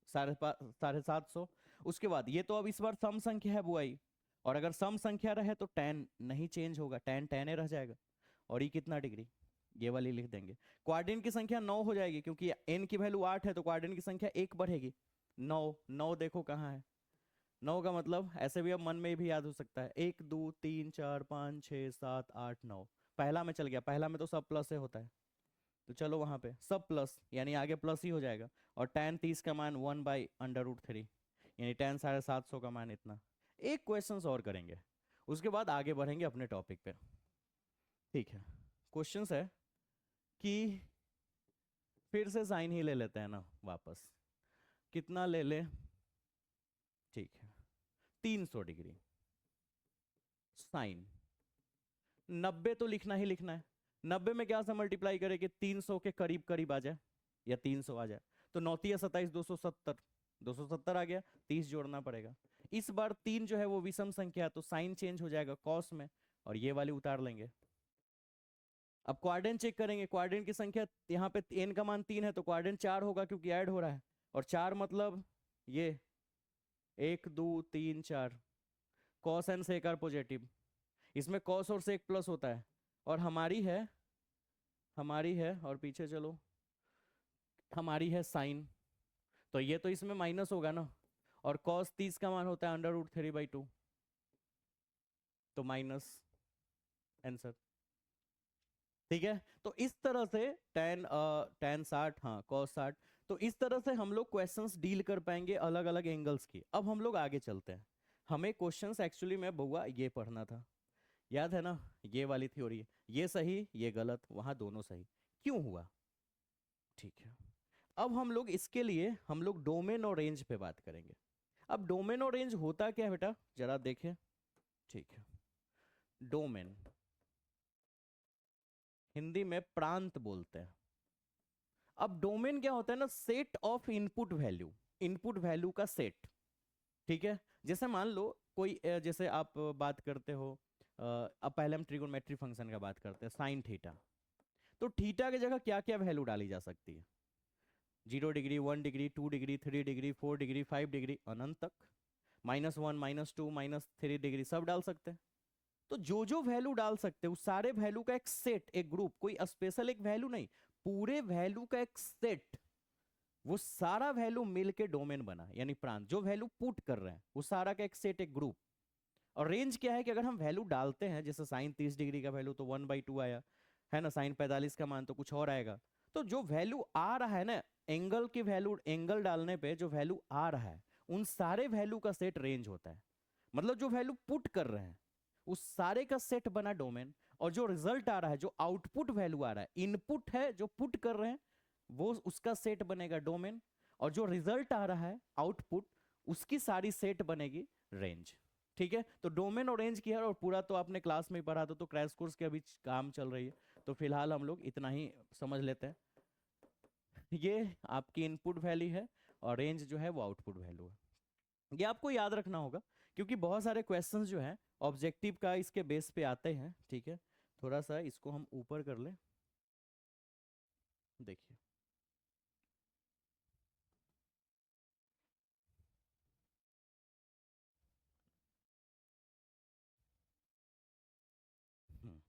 750। उसके बाद ये तो अब इस बार सम संख्या है बुआई, और अगर सम संख्या रहे तो tan नहीं चेंज होगा, tan रह जाएगा। और ये कितना डिग्री, ये वाली लिख देंगे। क्वाड्रेंट की संख्या 9 हो जाएगी, क्योंकि n की वैल्यू 8 है तो क्वाड्रेंट की संख्या 1 बढ़ेगी। 9, 9 देखो कहाँ है। 9 का मतलब ऐसे भी अब मन में भी याद हो सकता है, 1 2 3 4 5 6 7 8 9। पहला में चल गया, पहला में तो सब प्लस से होता है, तो चलो वहां पे सब प्लस, यानी आगे प्लस ही हो जाएगा। और tan 30 का मान 1/√3, यानी tan 750 का मान इतना। एक क्वेश्चन और करेंगे, उसके बाद आगे बढ़ेंगे अपने टॉपिक पे। ठीक है, क्वेश्चन है कि फिर से साइन ही ले लेते हैं ना वापस। कितना ले ले, ठीक है, 300 डिग्री साइन। 90 तो लिखना ही लिखना है। 90 में क्या से मल्टीप्लाई करें कि 300 के करीब करीब आ जाए, या 300 आ जाए। तो 9 या 27, 270, 270 आ गया, 30 जोड़ना पड़ेगा। इस बार 3 जो है वो विषम संख्या है, तो साइन चेंज हो जाएगा कॉस में, और ये वाली उतार लेंगे। अब क्वाड्रेंट चेक करेंगे, क्वाड्रेंट की संख्या यहाँ पे n का मान 3 है, तो क्वाड्रेंट 4 होगा क्योंकि ऐड हो रहा है। और 4 मतलब ये 1 2 3 4, cos and sec are positive. इसमें कॉस और सेक प्लस होता है, और हमारी है और पीछे चलो, हमारी है साइन, तो ये तो इसमें माइनस होगा ना। और कॉस 30 का मान होता है √3/2, तो माइनस आंसर। ठीक है, तो इस तरह से tan 60, हाँ cos 60। तो इस तरह से हम लोग क्वेश्चंस डील कर पाएंगे अलग अलग एंगल्स की। अब हम लोग आगे चलते हैं। हमें क्वेश्चंस एक्चुअली में बउआ ये पढ़ना था, याद है ना, ये वाली थ्योरी, ये सही ये गलत, वहां दोनों सही, क्यों हुआ। ठीक है, अब हम लोग इसके लिए हम लोग डोमेन और रेंज पे बात करेंगे। अब डोमेन और रेंज होता क्या है बेटा, जरा देखें। ठीक है, डोमेन हिंदी में प्रांत बोलते हैं। अब डोमेन क्या होता है ना, set of input value, input value का सेट। ठीक है, जैसे मान लो कोई जैसे आप बात करते हो, अब पहले हम ट्रिगोनोमेट्री फंक्शन का बात करते हैं, साइन थीटा। तो थीटा की जगह क्या क्या वैल्यू डाली जा सकती है, 0 degree, 1 degree, 2 degree, 3 degree, 4 degree, 5 degree, अनंत तक, -1 -2 -3 डिग्री, सब डाल सकते हैं। तो जो जो वैल्यू डाल सकते हैं उस सारे वैल्यू का एक सेट, एक ग्रुप, कोई स्पेशल एक वैल्यू नहीं, पूरे वैल्यू का एक सेट, वो सारा वैल्यू मिलके डोमेन बना, यानी प्रांत। जो वैल्यू पुट कर रहे हैं वो सारा का एक सेट, एक ग्रुप। और रेंज क्या है कि अगर हम वैल्यू डालते हैं, जैसे साइन 30 डिग्री का वैल्यू तो 1/2 आया है ना, साइन 45 का मान तो कुछ और आएगा। तो जो वैल्यू आ रहा है ना, एंगल की वैल्यू, एंगल डालने पे जो वैल्यू आ रहा है, उन सारे वैल्यू का सेट रेंज होता है। मतलब जो वैल्यू पुट कर रहे हैं उस सारे का सेट बना डोमेन। और जो रिजल्ट आ रहा है, जो आउटपुट वैल्यू आ रहा है, इनपुट है जो पुट कर रहे हैं, वो उसका सेट बनेगा डोमेन। और जो रिजल्ट आ रहा है आउटपुट, उसकी सारी सेट बनेगी रेंज। ठीक है, तो डोमेन और रेंज की है, और पूरा तो आपने क्लास में ही पढ़ा था, तो क्रैश कोर्स के अभी काम चल रही है, तो फिलहाल हम लोग इतना ही समझ लेते हैं। ये आपकी इनपुट वैल्यू है, और रेंज जो है वो आउटपुट वैल्यू है। ये आपको याद रखना होगा, क्योंकि बहुत सारे क्वेश्चंस जो हैं ऑब्जेक्टिव का इसके बेस पे आते हैं। ठीक है, थोड़ा सा इसको हम ऊपर कर ले, देखिए। हम्म,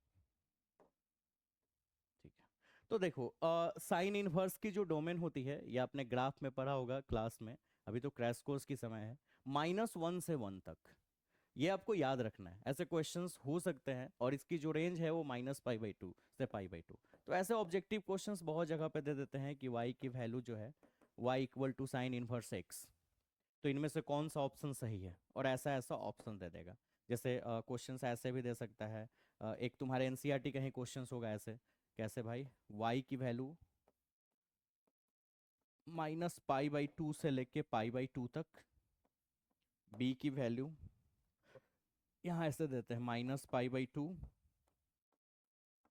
ठीक है, तो देखो साइन इनवर्स की जो डोमेन होती है, ये आपने ग्राफ में पढ़ा होगा क्लास में, अभी तो क्रैश कोर्स की समय है, -1 से 1 तक। ये आपको याद रखना है, ऐसे क्वेश्चंस हो सकते हैं। और इसकी जो रेंज है वो -π/2 से π/2। तो ऐसे ऑब्जेक्टिव क्वेश्चंस बहुत जगह पे दे देते हैं कि y की वैल्यू जो है y = साइन इनवर्स x, तो इनमें से कौन सा ऑप्शन सही है, और ऐसा ऐसा ऑप्शन दे देगा। जैसे क्वेश्चंस ऐसे भी दे सकता है, एक तुम्हारे एनसीईआरटी कहीं क्वेश्चंस होगा ऐसे, कैसे भाई, y की वैल्यू -π/2 से लेके π/2 तक, b की वैल्यू यहाँ ऐसे देते हैं -π/2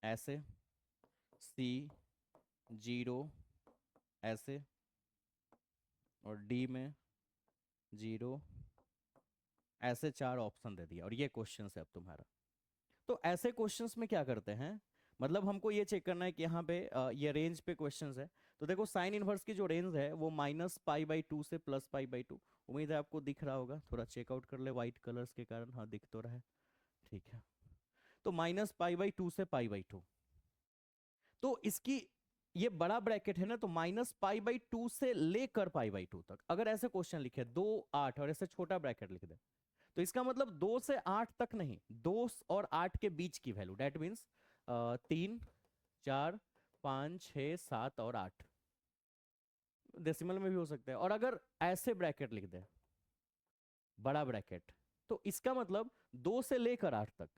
ऐसे, सी 0 ऐसे, और डी में 0 ऐसे, 4 ऑप्शन दे दिया। और ये क्वेश्चन है अब तुम्हारा। तो ऐसे क्वेश्चंस में क्या करते हैं, मतलब हमको ये चेक करना है कि यहाँ पे ये रेंज पे क्वेश्चंस है। तो देखो साइन इनवर्स की जो रेंज है वो -π/2 से +π/2, उम्मीद है आपको दिख रहा होगा, थोड़ा चेकआउट कर ले व्हाइट कलर्स के कारण। हाँ दिख तो रहा है, ठीक है। तो -π/2 से π/2, तो इसकी ये बड़ा ब्रैकेट है ना, तो -π/2 से लेकर π/2 तक। अगर ऐसे क्वेश्चन लिखे 2 8 और ऐसे छोटा ब्रैकेट लिख दे, तो इसका मतलब 2 से 8 तक नहीं, 2 और 8 के बीच की वैल्यू, डेट मीन्स 3 4 5 6 7 और 8, डेसिमल में भी हो सकता है। और अगर ऐसे ब्रैकेट लिख दे बड़ा ब्रैकेट, तो इसका मतलब 2 से लेकर 8 तक,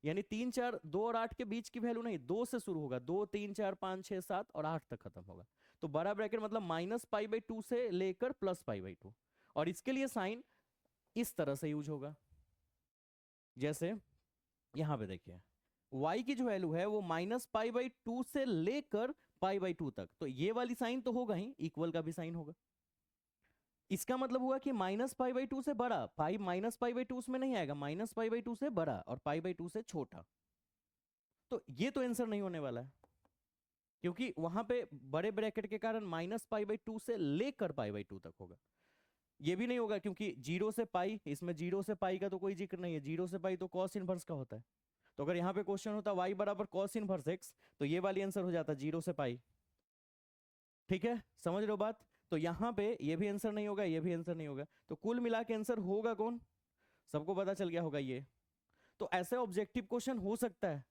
यानी 3 4 2 और 8 के बीच की वैल्यू नहीं, 2 से शुरू होगा, 2 3 4 5 6 7 और 8 तक खत्म होगा। तो बड़ा ब्रैकेट मतलब -π/2 से लेकर +π/2। और इसके लिए साइन इस तरह से यूज होगा, जैसे यहां पे देखिए y की जो वैल्यू है वो -π/2 से लेकर π/2 तक, तो ये वाली साइन तो होगा ही, इक्वल का भी साइन होगा। इसका मतलब हुआ कि -π/2 से बड़ा, पाई -π/2 उसमें नहीं आएगा, -π/2 से बड़ा और π/2 से छोटा। तो ये तो आंसर नहीं होने वाला है, क्योंकि वहां पे बड़े ब्रैकेट के कारण -π/2 से लेकर π/2 तक होगा। ये भी नहीं होगा क्योंकि 0 से पाई, इसमें 0 से पाई का तो कोई जिक्र नहीं है, 0 से पाई तो कॉस इनवर्स का होता है। तो अगर यहाँ पे क्वेश्चन होता y बराबर कॉस इनवर्स x, तो ये वाली आंसर हो जाता 0 से पाई। ठीक है, समझ रहे हो बात? तो यहाँ पे ये भी आंसर नहीं होगा, ये भी आंसर नहीं होगा, तो कुल मिला के आंसर होगा कौन? सबको पता चल गया होगा ये। तो ऐसे ऑब्जेक्टिव क्वेश्चन हो सकता है।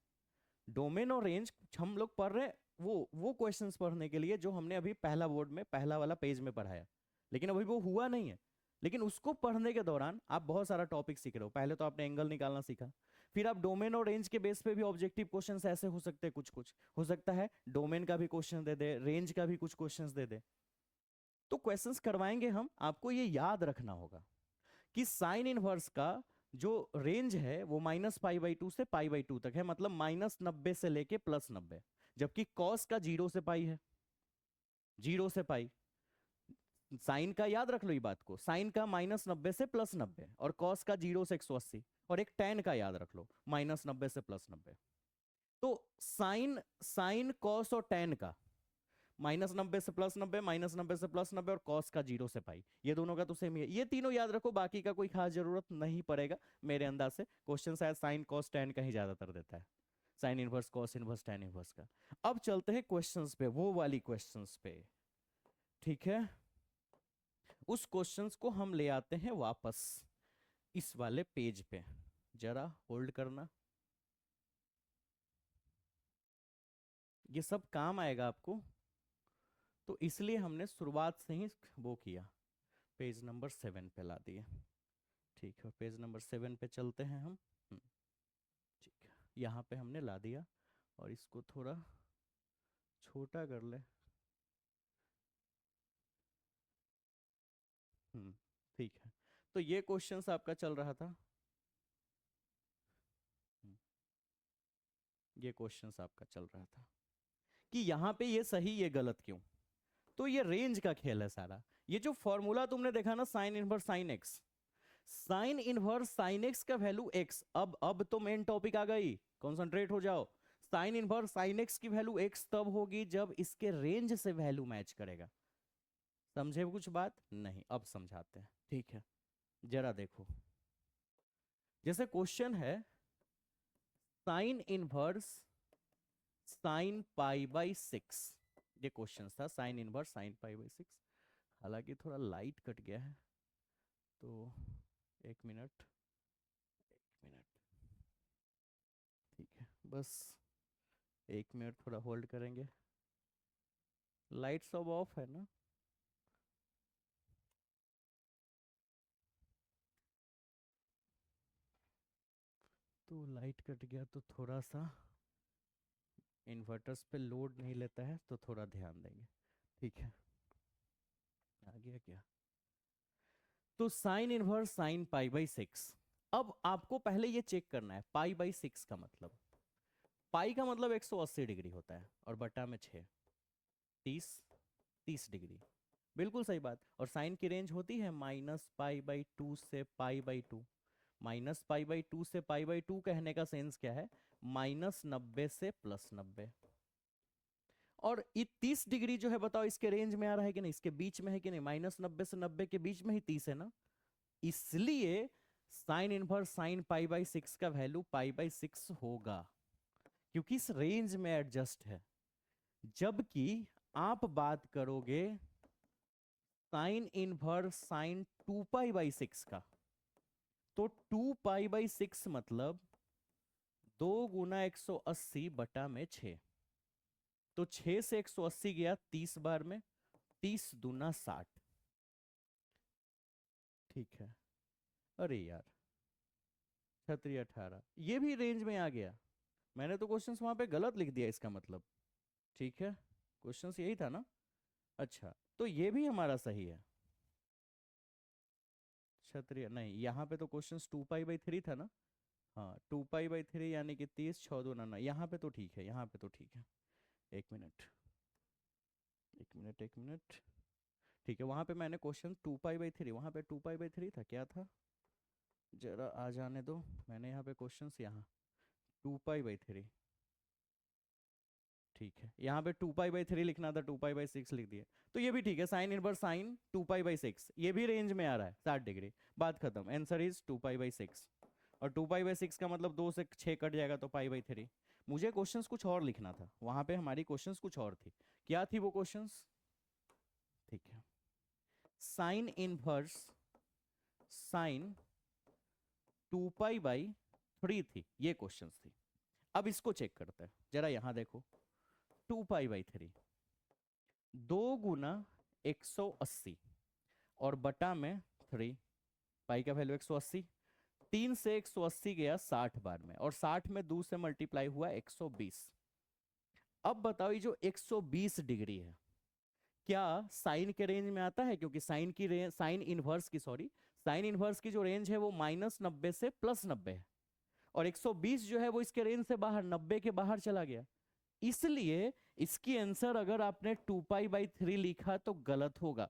डोमेन और रेंज हम लोग पढ़ रहे हैं वो क्वेश्चंस पढ़ने के लिए जो हमने अभी पहला बोर्ड में पहला वाला पेज में पढ़ाया, लेकिन अभी वो हुआ नहीं है। लेकिन उसको पढ़ने के दौरान आप बहुत सारा टॉपिक सीख रहे हो। पहले तो आपने एंगल निकालना सीखा, फिर आप डोमेन और रेंज के बेस पे भी ऑब्जेक्टिव क्वेश्चंस ऐसे हो सकते हैं, कुछ कुछ हो सकता है डोमेन का भी क्वेश्चन दे दे, रेंज का भी कुछ क्वेश्चंस दे दे। तो क्वेश्चंस करवाएंगे हम, आपको ये याद रखना होगा कि साइन इनवर्स का जो रेंज है वो -π/2 से π/2 तक है, मतलब -90 से लेके +90, जबकि कॉस का 0 से पाई है, 0 से पाई। साइन का याद रख लो ये बात को, साइन का -90 से +90 और कॉस का 0 से 180, और एक tan का याद रख लो -90 से +90। तो साइन साइन कॉस और tan का -90 से +90, -90 से +90 और कॉस का 0 से पाई, ये दोनों का तो सेम ही है। ये तीनों याद रखो, बाकी का कोई खास जरूरत नहीं पड़ेगा मेरे अंदाज से। क्वेश्चन शायद साइन कॉस tan का ही ज्यादातर देता है, sine inverse cos inverse tan inverse का। अब चलते हैं क्वेश्चंस पे, वो वाली क्वेश्चंस पे, ठीक है। उस क्वेश्चंस को हम ले आते हैं वापस इस वाले पेज पे, जरा होल्ड करना, ये सब काम आएगा आपको, तो इसलिए हमने शुरुआत से ही वो किया, पेज नंबर 7 पे ला दिए। ठीक है, पेज नंबर 7 पे चलते हैं हम। ठीक है, यहाँ पे हमने ला दिया, और इसको थोड़ा छोटा कर ले। ठीक है, तो ये क्वेश्चंस आपका चल रहा था। हम्म, ये क्वेश्चंस आपका चल रहा था कि यहाँ पे ये सही ये गलत क्यों। तो ये रेंज का खेल है सारा। ये जो फॉर्मूला तुमने देखा ना, sine inverse sine x, sine inverse sine x का वैल्यू एक्स। अब तो मेन टॉपिक आ गई, कंसंट्रेट हो जाओ। साइन इनवर्स साइन एक्स की वैल्यू एक्स तब होगी जब इसके रेंज से वैल्यू मैच करेगा। समझे कुछ बात? नहीं, अब समझाते हैं, ठीक है। जरा देखो, जैसे क्वेश्चन है साइन इनवर्स साइन π/6, ये क्वेश्चन था साइन इनवर्स साइन π/6। हालांकि थोड़ा लाइट कट गया है, तो 1 मिनट, 1 मिनट, ठीक है, बस 1 मिनट थोड़ा होल्ड करेंगे। लाइट सब ऑफ है ना? तो लाइट कट गया तो थोड़ा सा इन्वर्टर्स पे लोड नहीं लेता है, तो थोड़ा ध्यान देंगे, ठीक है। आ गया क्या? तो साइन इनवर्स साइन π/6। अब आपको पहले ये चेक करना है π/6 का मतलब, पाई का मतलब 180 डिग्री होता है, और बटा में 6, 30, 30 डिग्री, बिल्कुल सही बात। और साइन की रेंज होती है -π/2 से π/2। -π/2 से π/2 कहने का सेंस क्या है? -90 से +90। और ये 30 डिग्री जो है बताओ, इसके रेंज में आ रहा है कि नहीं, इसके बीच में है कि नहीं? -90 से 90 के बीच में ही 30 है ना, इसलिए sine inverse sine pi by 6 का वैल्यू पाई बाई 6 होगा, क्योंकि इस रेंज में एडजस्ट है। जबकि आप बात करोगे sine inverse sine 2 pi by 6 का, तो 2 पाई बाई 6 मतलब 2 × 180 बटा 6। तो 6 से 180 गया 30 बार में, 30 दूना 60। ठीक है। अरे यार, 36 18 ये भी रेंज में आ गया। मैंने तो क्वेश्चंस वहां पे गलत लिख दिया इसका मतलब। ठीक है, क्वेश्चंस यही था ना। अच्छा, तो ये भी हमारा सही है। क्षत्रिय नहीं, यहाँ पे तो क्वेश्चंस 2 पाई बाई 3 था ना। हाँ, 2 पाई बाई 3 यानी कि 30 6 दूना 9। यहाँ पे तो ठीक है, यहाँ पे तो ठीक है। एक मिनट, एक मिनट, एक मिनट। ठीक है, वहां पे मैंने क्वेश्चन 2 पाई बाई 3, वहां पे 2 पाई बाई 3 था, क्या था जरा आ जाने दो। मैंने यहाँ पे क्वेश्चंस यहाँ 2 पाई बाई 3। ठीक है, यहाँ पे 2 पाई बाई 3 लिखना था, 2 पाई बाई 6 लिख दिया। तो ये भी ठीक है, sine inverse sine 2 pi by 6 ये भी रेंज में आ रहा है 60 डिग्री। बात खत्म, आंसर इज 2 पाई बाई 6। और 2 पाई बाई 6 का मतलब 2 से 6 कट जाएगा तो पाई बाई 3। मुझे क्वेश्चंस कुछ और लिखना था, वहां पे हमारी क्वेश्चंस कुछ और थी। क्या थी वो क्वेश्चंस? ठीक है, sine inverse sine 2 pi by 3 थी, ये क्वेश्चंस थी। अब इसको चेक करते हैं, जरा यहां देखो। 2 पाई बाई 3 2 × 180 और बटा में 3। पाई का वैल्यू 180, 3 से 180 गया 60 बार में, और 60 में 2 से मल्टीप्लाई हुआ 120। अब बताओ ये जो 120 डिग्री है, क्या साइन के रेंज में आता है? क्योंकि साइन की रेंज, साइन इनवर्स की, सॉरी, साइन इनवर्स की जो रेंज है वो -90 से +90 है, और 120 जो है वो इसके रेंज से बाहर, 90 के बाहर चला गया। इसलिए इसकी आंसर अगर आपने 2 पाई बाई 3 लिखा तो गलत होगा,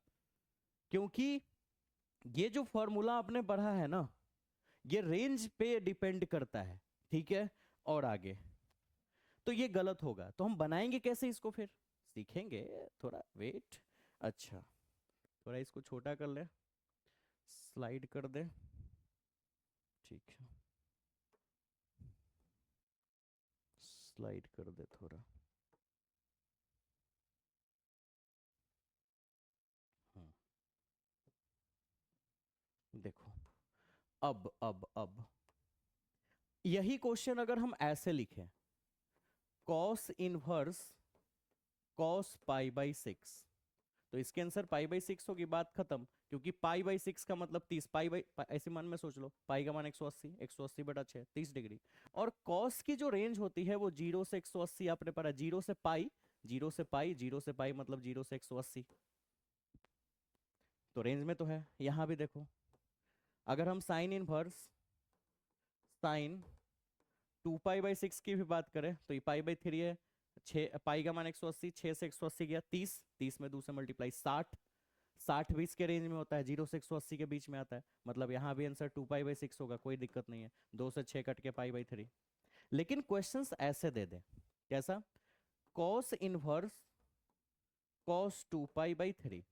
क्योंकि ये जो फॉर्मूला आपने पढ़ा है ना, ये रेंज पे डिपेंड करता है। ठीक है, और आगे तो ये गलत होगा। तो हम बनाएंगे कैसे इसको, फिर सीखेंगे, थोड़ा वेट। अच्छा, थोड़ा इसको छोटा कर ले, स्लाइड कर दे। ठीक है, स्लाइड कर दे थोड़ा। हम्म, देखो, अब यही क्वेश्चन अगर हम ऐसे लिखें, cos inverse cos pi by 6, तो इसके आंसर पाई बाई 6 होगी, बात खत्म। क्योंकि पाई बाई 6 का मतलब 30, ऐसे मान में सोच लो, पाई का मान 180, 180 बटा 6, 30 डिग्री। और कॉस की जो रेंज होती है वो 0 से 180, आपने पढ़ा 0 से पाई, 0 से पाई, 0 से पाई मतलब 0 से 180। तो रेंज में तो है। यहां भी देखो, अगर हम sine inverse sine 2 pi by 6 की भी बात करें तो ये पाई बाई 3 है। 6 पाई का मान 180, 6 से 180 गया 30, 30 में 2 से मल्टीप्लाई 60, 60 20 के रेंज में होता है, 0 से 180 के बीच में आता है, मतलब यहाँ भी आंसर 2 पाई बाई 6 होगा, कोई दिक्कत नहीं है। 2 से 6 कट के पाई बाई 3। लेकिन क्वेश्चंस ऐसे दे दे, कैसा? Cos inverse cos 2 pi by 3।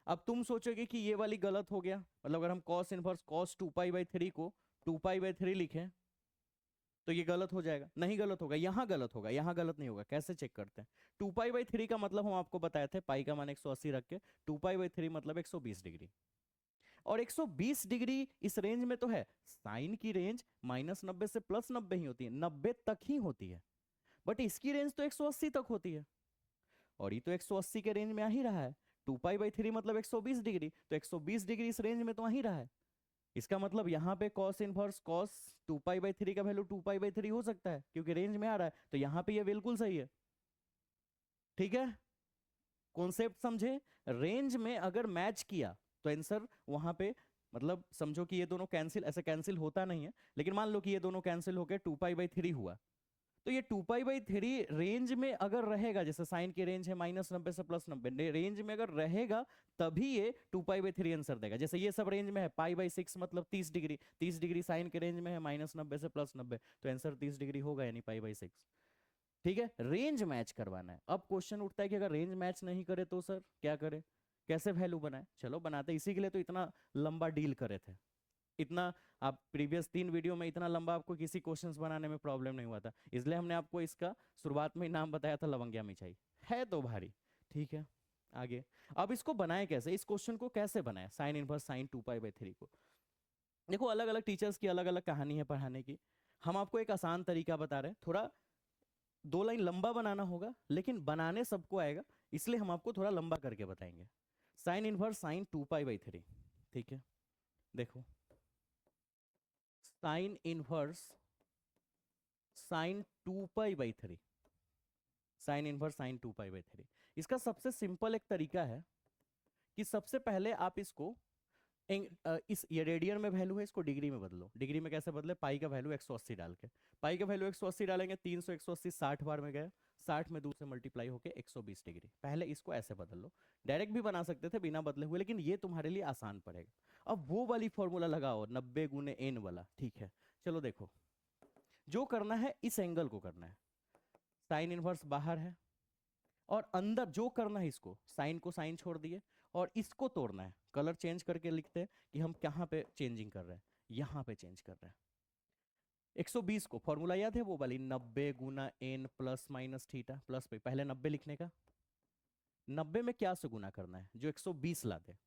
अब तुम सोचोगे कि ये वाली गलत हो गया, मतलब अगर हम cos inverse cos 2 pi by 3 को 2 पाई बाई 3 लिखें तो ये गलत हो जाएगा। नहीं गलत होगा, यहां गलत होगा, यहां गलत नहीं होगा। कैसे चेक करते हैं? 2 पाई बाई 3 का मतलब हम आपको बताए थे, पाई का मान 180 रख के 2 पाई बाई 3 मतलब 120 डिग्री। और 120 डिग्री इस रेंज में तो है, साइन की रेंज -90 से +90 ही होती है, 90 तक ही होती है। बट इसकी रेंज तो 180 तक होती है, और ये तो 180 के रेंज में आ ही रहा है। 2 पाई बाई 3 मतलब 120 डिग्री, तो 120 डिग्री इस रेंज में तो आ ही रहा है। इसका मतलब यहाँ पे cos inverse cos 2 pi by 3 का वैल्यू 2 पाई बाई 3 हो सकता है, क्योंकि रेंज में आ रहा है, तो यहाँ पे ये बिल्कुल सही है। ठीक है, कॉन्सेप्ट समझे? रेंज में अगर मैच किया तो आंसर वहां पे, मतलब समझो कि ये दोनों कैंसिल, ऐसे कैंसिल होता नहीं है, लेकिन मान लो कि ये दोनों कैंसिल होकर 2 पाई बाई 3 हुआ, तो ये 2 पाई बाई 3 रेंज में अगर रहेगा, जैसे साइन की रेंज है -90 से +90, रेंज में अगर रहेगा तभी ये 2 पाई बाई 3 आंसर देगा। जैसे ये सब रेंज में है, पाई बाई 6 मतलब 30 डिग्री, 30 डिग्री साइन के रेंज में है, -90 से +90, तो आंसर 30 डिग्री होगा, यानी पाई बाई 6। ठीक है, रेंज मैच करवाना है। अब क्वेश्चन उठता है कि अगर रेंज मैच नहीं करे तो सर क्या करें? कैसे वैल्यू बनाए, चलो बनाते, इसी के लिए तो इतना लंबा डील करे थे। इतना आप प्रीवियस 3 वीडियो में इतना लंबा आपको किसी क्वेश्चंस बनाने में प्रॉब्लम नहीं हुआ था, इसलिए हमने आपको इसका शुरुआत में ही नाम बताया था, लवंगिया मिठाई। है तो भारी। ठीक है, आगे। अब इसको बनाए कैसे, इस क्वेश्चन को कैसे बनाए, sine inverse sine 2 pi by 3 को। देखो अलग अलग टीचर्स की अलग अलग कहानी है पढ़ाने की। हम आपको एक आसान तरीका बता रहे हैं, थोड़ा 2 लाइन लंबा बनाना होगा, लेकिन बनाने सबको आएगा, इसलिए हम आपको थोड़ा लंबा करके बताएंगे। Sine inverse sine 2 pi by 3। ठीक है, देखो sine inverse sine 2 pi by 3, sine inverse sine 2 pi by 3। इसका सबसे सिंपल एक तरीका है कि सबसे पहले आप इसको इस ये रेडियन में वैल्यू है, इसको डिग्री में बदलो। डिग्री में कैसे बदले, पाई का वैल्यू 180 डाल के, पाई का वैल्यू 180 डालेंगे, 300 180 60 बार में गए, 60 में 2 से मल्टीप्लाई होके 120 डिग्री। पहले इसको ऐसे बदल लो, डायरेक्ट भी बना सकते थे बिना बदले हुए, लेकिन ये तुम्हारे लिए आसान पड़ेगा। अब वो वाली फॉर्मूला लगाओ 90 गुने n वाला। ठीक है, चलो देखो, जो करना है इस एंगल को करना है, साइन इनवर्स बाहर है, और अंदर जो करना है इसको, साइन को साइन छोड़ दिए, और इसको तोड़ना है। कलर चेंज करके लिखते हैं कि हम कहाँ पे चेंजिंग कर रहे हैं, यहाँ पे चेंज कर रहे हैं। 120 को फॉर्मूला याद है वो वाली, 90 गुना n plus minus theta plus पे, पहले 90 लिखने का, 90 में क्या से गुना करना है, जो 120 ला दे।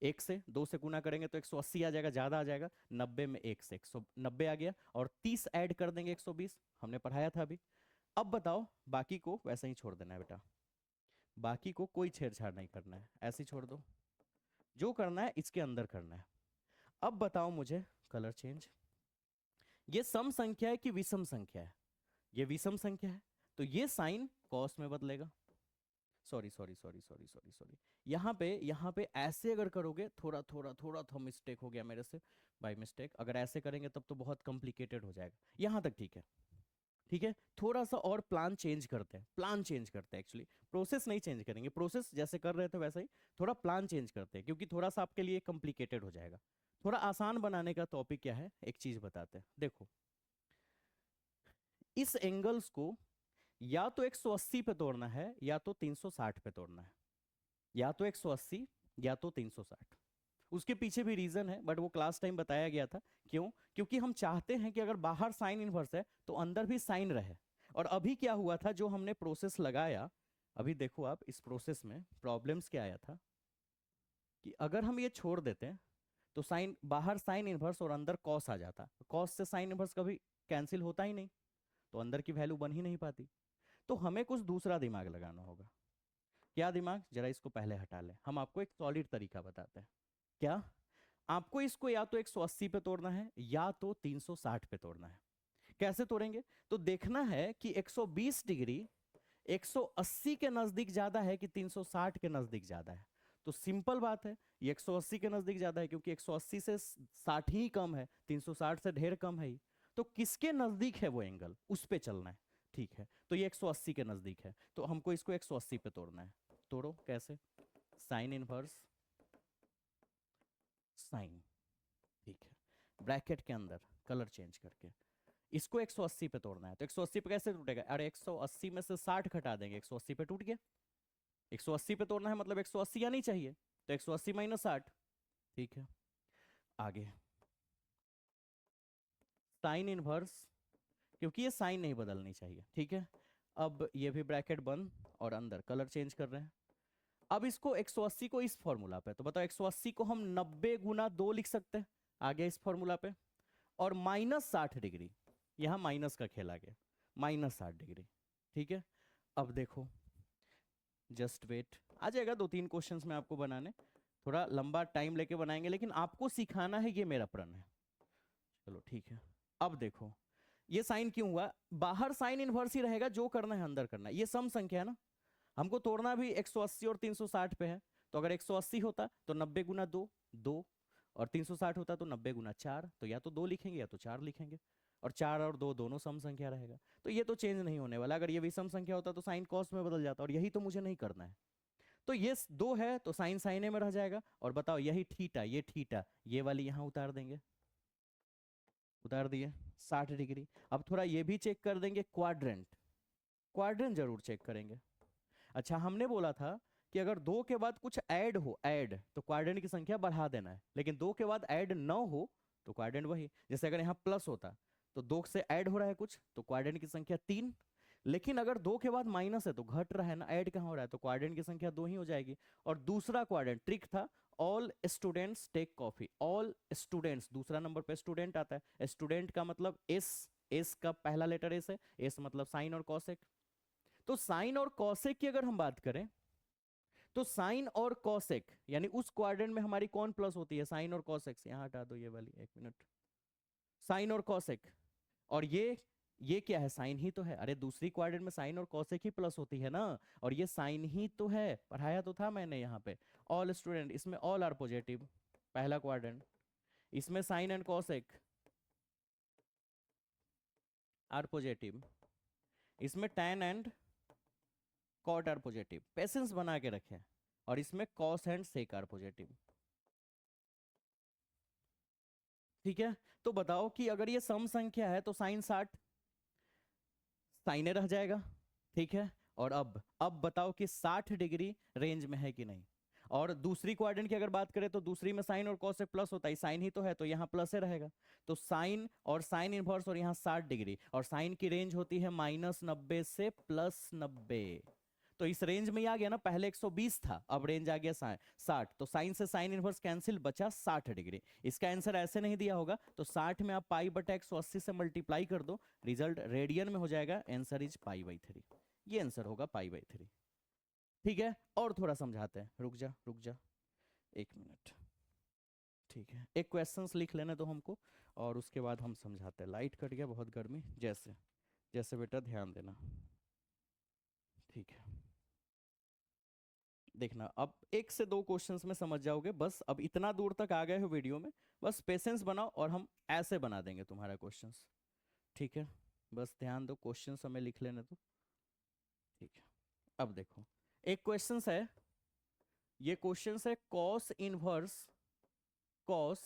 1 से 2 से गुना करेंगे तो 180 आ जाएगा, ज्यादा आ जाएगा, 90 में 1 से 190 आ गया, और 30 ऐड कर देंगे 120, हमने पढ़ाया था अभी। अब बताओ, बाकी को वैसे ही छोड़ देना है बेटा, बाकी को कोई छेड़छाड़ नहीं करना है, ऐसे ही छोड़ दो। जो करना है इसके अंदर करना है। अब बताओ मुझे, कलर चेंज, ये सम संख्या है कि विषम संख्या है, ये विषम संख्या है, तो ये साइन कॉस में बदलेगा। Sorry sorry sorry sorry sorry sorry, यहाँ पे ऐसे अगर करोगे, थोड़ा थोड़ा थोड़ा तो मिस्टेक हो गया मेरे से बाय मिस्टेक, अगर ऐसे करेंगे तब तो बहुत कॉम्प्लिकेटेड हो जाएगा। यहाँ तक ठीक है, ठीक है, थोड़ा सा और प्लान चेंज करते हैं, प्लान चेंज करते हैं, एक्चुअली प्रोसेस नहीं चेंज करेंगे, प्रोसेस जैसे कर रहे थे वैसे ही, थोड़ा प्लान चेंज करते हैं, क्योंकि थोड़ा सा आपके लिए कॉम्प्लिकेटेड हो जाएगा। थोड़ा आसान बनाने का टॉपिक क्या है, एक चीज बताते हैं, देखो इस एंगल्स को या तो 180 पे तोड़ना है, या तो 360 पे तोड़ना है, या तो 180 या तो 360। उसके पीछे भी रीजन है, बट वो क्लास टाइम बताया गया था। क्यों, क्योंकि हम चाहते हैं कि अगर बाहर साइन इनवर्स है तो अंदर भी साइन रहे। और अभी क्या हुआ था, जो हमने प्रोसेस लगाया, अभी देखो आप इस प्रोसेस में प्रॉब्लम्स क्या आया था, कि अगर हम ये छोड़ देते तो साइन, बाहर साइन इनवर्स और अंदर कॉस आ जाता, कॉस से साइन इनवर्स कभी कैंसिल होता ही नहीं, तो अंदर की वैल्यू बन ही नहीं पाती। तो हमें कुछ दूसरा दिमाग लगाना होगा। क्या दिमाग, जरा इसको पहले हटा ले, हम आपको एक सॉलिड तरीका बताते हैं। क्या, आपको इसको या तो 180 पे तोड़ना है, या तो 360 पे तोड़ना है। कैसे तोड़ेंगे, तो देखना है कि 120 डिग्री 180 के नजदीक ज्यादा है कि 360 के नजदीक ज्यादा है। तो सिंपल बात है, ये 180 के नजदीक ज्यादा है, क्योंकि 180 से 60 ही कम है, 360 से ढेर कम है ही। तो किसके नजदीक है वो एंगल, उस पे चलना है। ठीक है, तो ये 180 के नजदीक है, तो हमको इसको 180 पे तोड़ना है। तोड़ो कैसे, साइन इनवर्स साइन। ठीक है, ब्रैकेट के अंदर कलर चेंज करके इसको 180 पे तोड़ना है। तो 180 पे कैसे टूटेगा, अरे 180 में से 60 घटा देंगे, 180 पे टूट गया। 180 पे तोड़ना है मतलब 180 आनी चाहिए, तो 180 माइनस 60। ठीक है, आगे साइन इनवर्स, क्योंकि ये साइन नहीं बदलनी चाहिए। ठीक है, अब ये भी ब्रैकेट बंद, और अंदर कलर चेंज कर रहे हैं। अब इसको 180 को इस फॉर्मूला पे, तो बताओ 180 को हम 90 गुना 2 लिख सकते हैं, आ गया इस फॉर्मूला पे, और माइनस 60 डिग्री, यहां माइनस का खेल आ गया, -60 डिग्री। ठीक है, अब देखो, जस्ट वेट, आ जाएगा 2-3 क्वेश्चंस में आपको बनाने, थोड़ा लंबा टाइम लेके बनाएंगे, लेकिन आपको सिखाना है, ये मेरा प्रण है। चलो ठीक है, अब देखो ये साइन क्यों हुआ, बाहर साइन इनवर्स ही रहेगा, जो करना है अंदर करना है, ये सम संख्या है ना, हमको तोड़ना भी 180 और 360 पे है। तो अगर 180 होता तो 90 गुना 2 2, और 360 होता तो 90 गुना 4, तो या तो 2 लिखेंगे या तो 4 लिखेंगे, और 4 और 2 दोनों सम संख्या रहेगा, तो ये तो चेंज नहीं होने वाला। अगर ये विषम संख्या होता तो साइन कॉस में बदल जाता, और यही तो मुझे नहीं करना है। तो ये 2 है तो साइन साइने में रह जाएगा, और बताओ यही थीटा, ये थीटा, ये वाली यहां उतार देंगे, उतार दिए 60 डिग्री। अब थोड़ा ये भी चेक कर देंगे, क्वाड्रेंट, क्वाड्रेंट जरूर चेक करेंगे। अच्छा, हमने बोला था कि अगर 2 के बाद कुछ ऐड हो, ऐड, तो क्वाड्रेंट की संख्या बढ़ा देना है, लेकिन 2 के बाद ऐड न हो तो क्वाड्रेंट वही। जैसे अगर यहाँ प्लस होता तो 2 से ऐड हो रहा है कुछ, तो क्वाड्रेंट की संख्या 3। लेकिन अगर 2 के बाद माइनस है तो घट रहा है ना, ऐड कहाँ हो रहा है, तो क्वाड्रेंट की संख्या 2 ही हो जाएगी। और दूसरा क्वाड्रेंट ट्रिक था, all students take coffee. All students, दूसरा नंबर पे स्टूडेंट आता है, स्टूडेंट का मतलब एस, एस का पहला लेटर एस है, एस मतलब साइन और कॉसेक। तो साइन और कॉसेक की अगर हम बात करें तो साइन और कॉसेक यानी उस क्वाड्रेंट में हमारी कौन प्लस होती है, साइन और कॉसेक से, यहां हटा दो ये वाली, एक मिनट, साइन और कॉसेक। और ये क्या है, साइन ही तो है। अरे दूसरी क्वाड्रेंट में साइन और कॉसेक ही प्लस होती है ना, और ये साइन ही तो है, पढ़ाया तो था मैंने यहाँ पे। ऑल स्टूडेंट, इसमें ऑल आर पॉजिटिव, पहला क्वाड्रेंट। इसमें sine and cosec are positive, इसमें tan and cot are positive, patience बना के रखें। और इसमें cos and sec are positive. ठीक है, तो बताओ कि अगर ये सम संख्या है तो साइन 60 साइने रह जाएगा। ठीक है, और अब बताओ कि 60 डिग्री रेंज में है कि नहीं। और दूसरी क्वाड्रेंट की अगर बात करें तो दूसरी में साइन और कॉस से प्लस होता है, साइन ही तो है, तो यहाँ प्लस ही रहेगा। तो साइन और साइन इनवर्स और यहाँ 60 डिग्री, और साइन की रेंज होती है -90 से +90। तो इस रेंज में ही आ गया ना, पहले 120 था, अब रेंज आ गया 60। तो साइन से साइन इनवर्स कैंसिल, बचा 60 डिग्री। इसका आंसर ऐसे नहीं दिया होगा तो 60 में आप पाई/180 से मल्टीप्लाई कर दो, रिजल्ट रेडियन में हो जाएगा, आंसर इज पाई/3। ये आंसर होगा पाई/3। ठीक है, और थोड़ा समझाते हैं, रुक जा रुक जा, एक मिनट। ठीक है, एक क्वेश्चंस लिख लेने दो हमको, और उसके बाद हम समझाते हैं। लाइट कट गया, बहुत गर्मी, जैसे जैसे बेटा ध्यान देना। ठीक है, देखना, अब 1 से 2 क्वेश्चंस में समझ जाओगे, बस अब इतना दूर तक आ गए हो वीडियो में, बस पेशेंस बनाओ और हम ऐसे बना देंगे तुम्हारा क्वेश्चंस। ठीक है, बस ध्यान दो, क्वेश्चंस हमें लिख लेने दो। ठीक है, अब देखो, एक क्वेश्चंस है, ये क्वेश्चंस है कॉस इनवर्स कॉस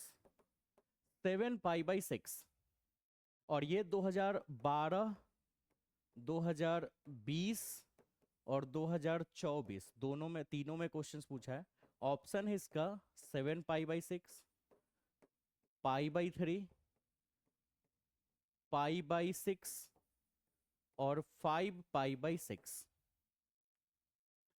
7 पाई/6, और ये 2012, 2020 और 2024 दोनों में, तीनों में क्वेश्चंस पूछा है। ऑप्शन है इसका 7 पाई/6, पाई/3, पाई/6 और 5 पाई/6।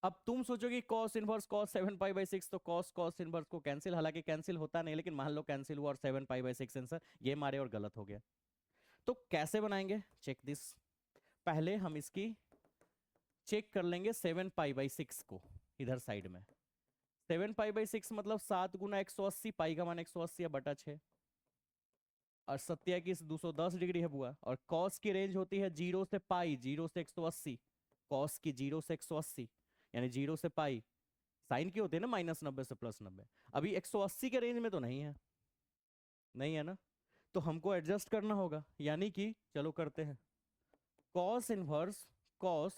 अब तुम सोचोगे कॉस इनवर्स कॉस 7 पाई/6, तो कॉस कॉस इनवर्स को कैंसिल, हालांकि कैंसिल होता नहीं, लेकिन मान लो कैंसिल हुआ और 7 पाई/6 आंसर ये मारे और गलत हो गया। तो कैसे बनाएंगे, चेक दिस। पहले हम इसकी चेक कर लेंगे 7 पाई/6 को, इधर साइड में 7 पाई/6 मतलब 7 × 180, पाई का मान 180 बटा 6, और सत्या की 210 डिग्री है बुआ। और कॉस की रेंज होती है 0 से पाई, 0 से 180, कॉस की 0 से 180 यानी 0 से पाई। साइन की होती है ना -90 से +90, अभी 180 के रेंज में तो नहीं है, नहीं है ना, तो हमको एडजस्ट करना होगा, यानी कि चलो करते हैं, कॉस इनवर्स कॉस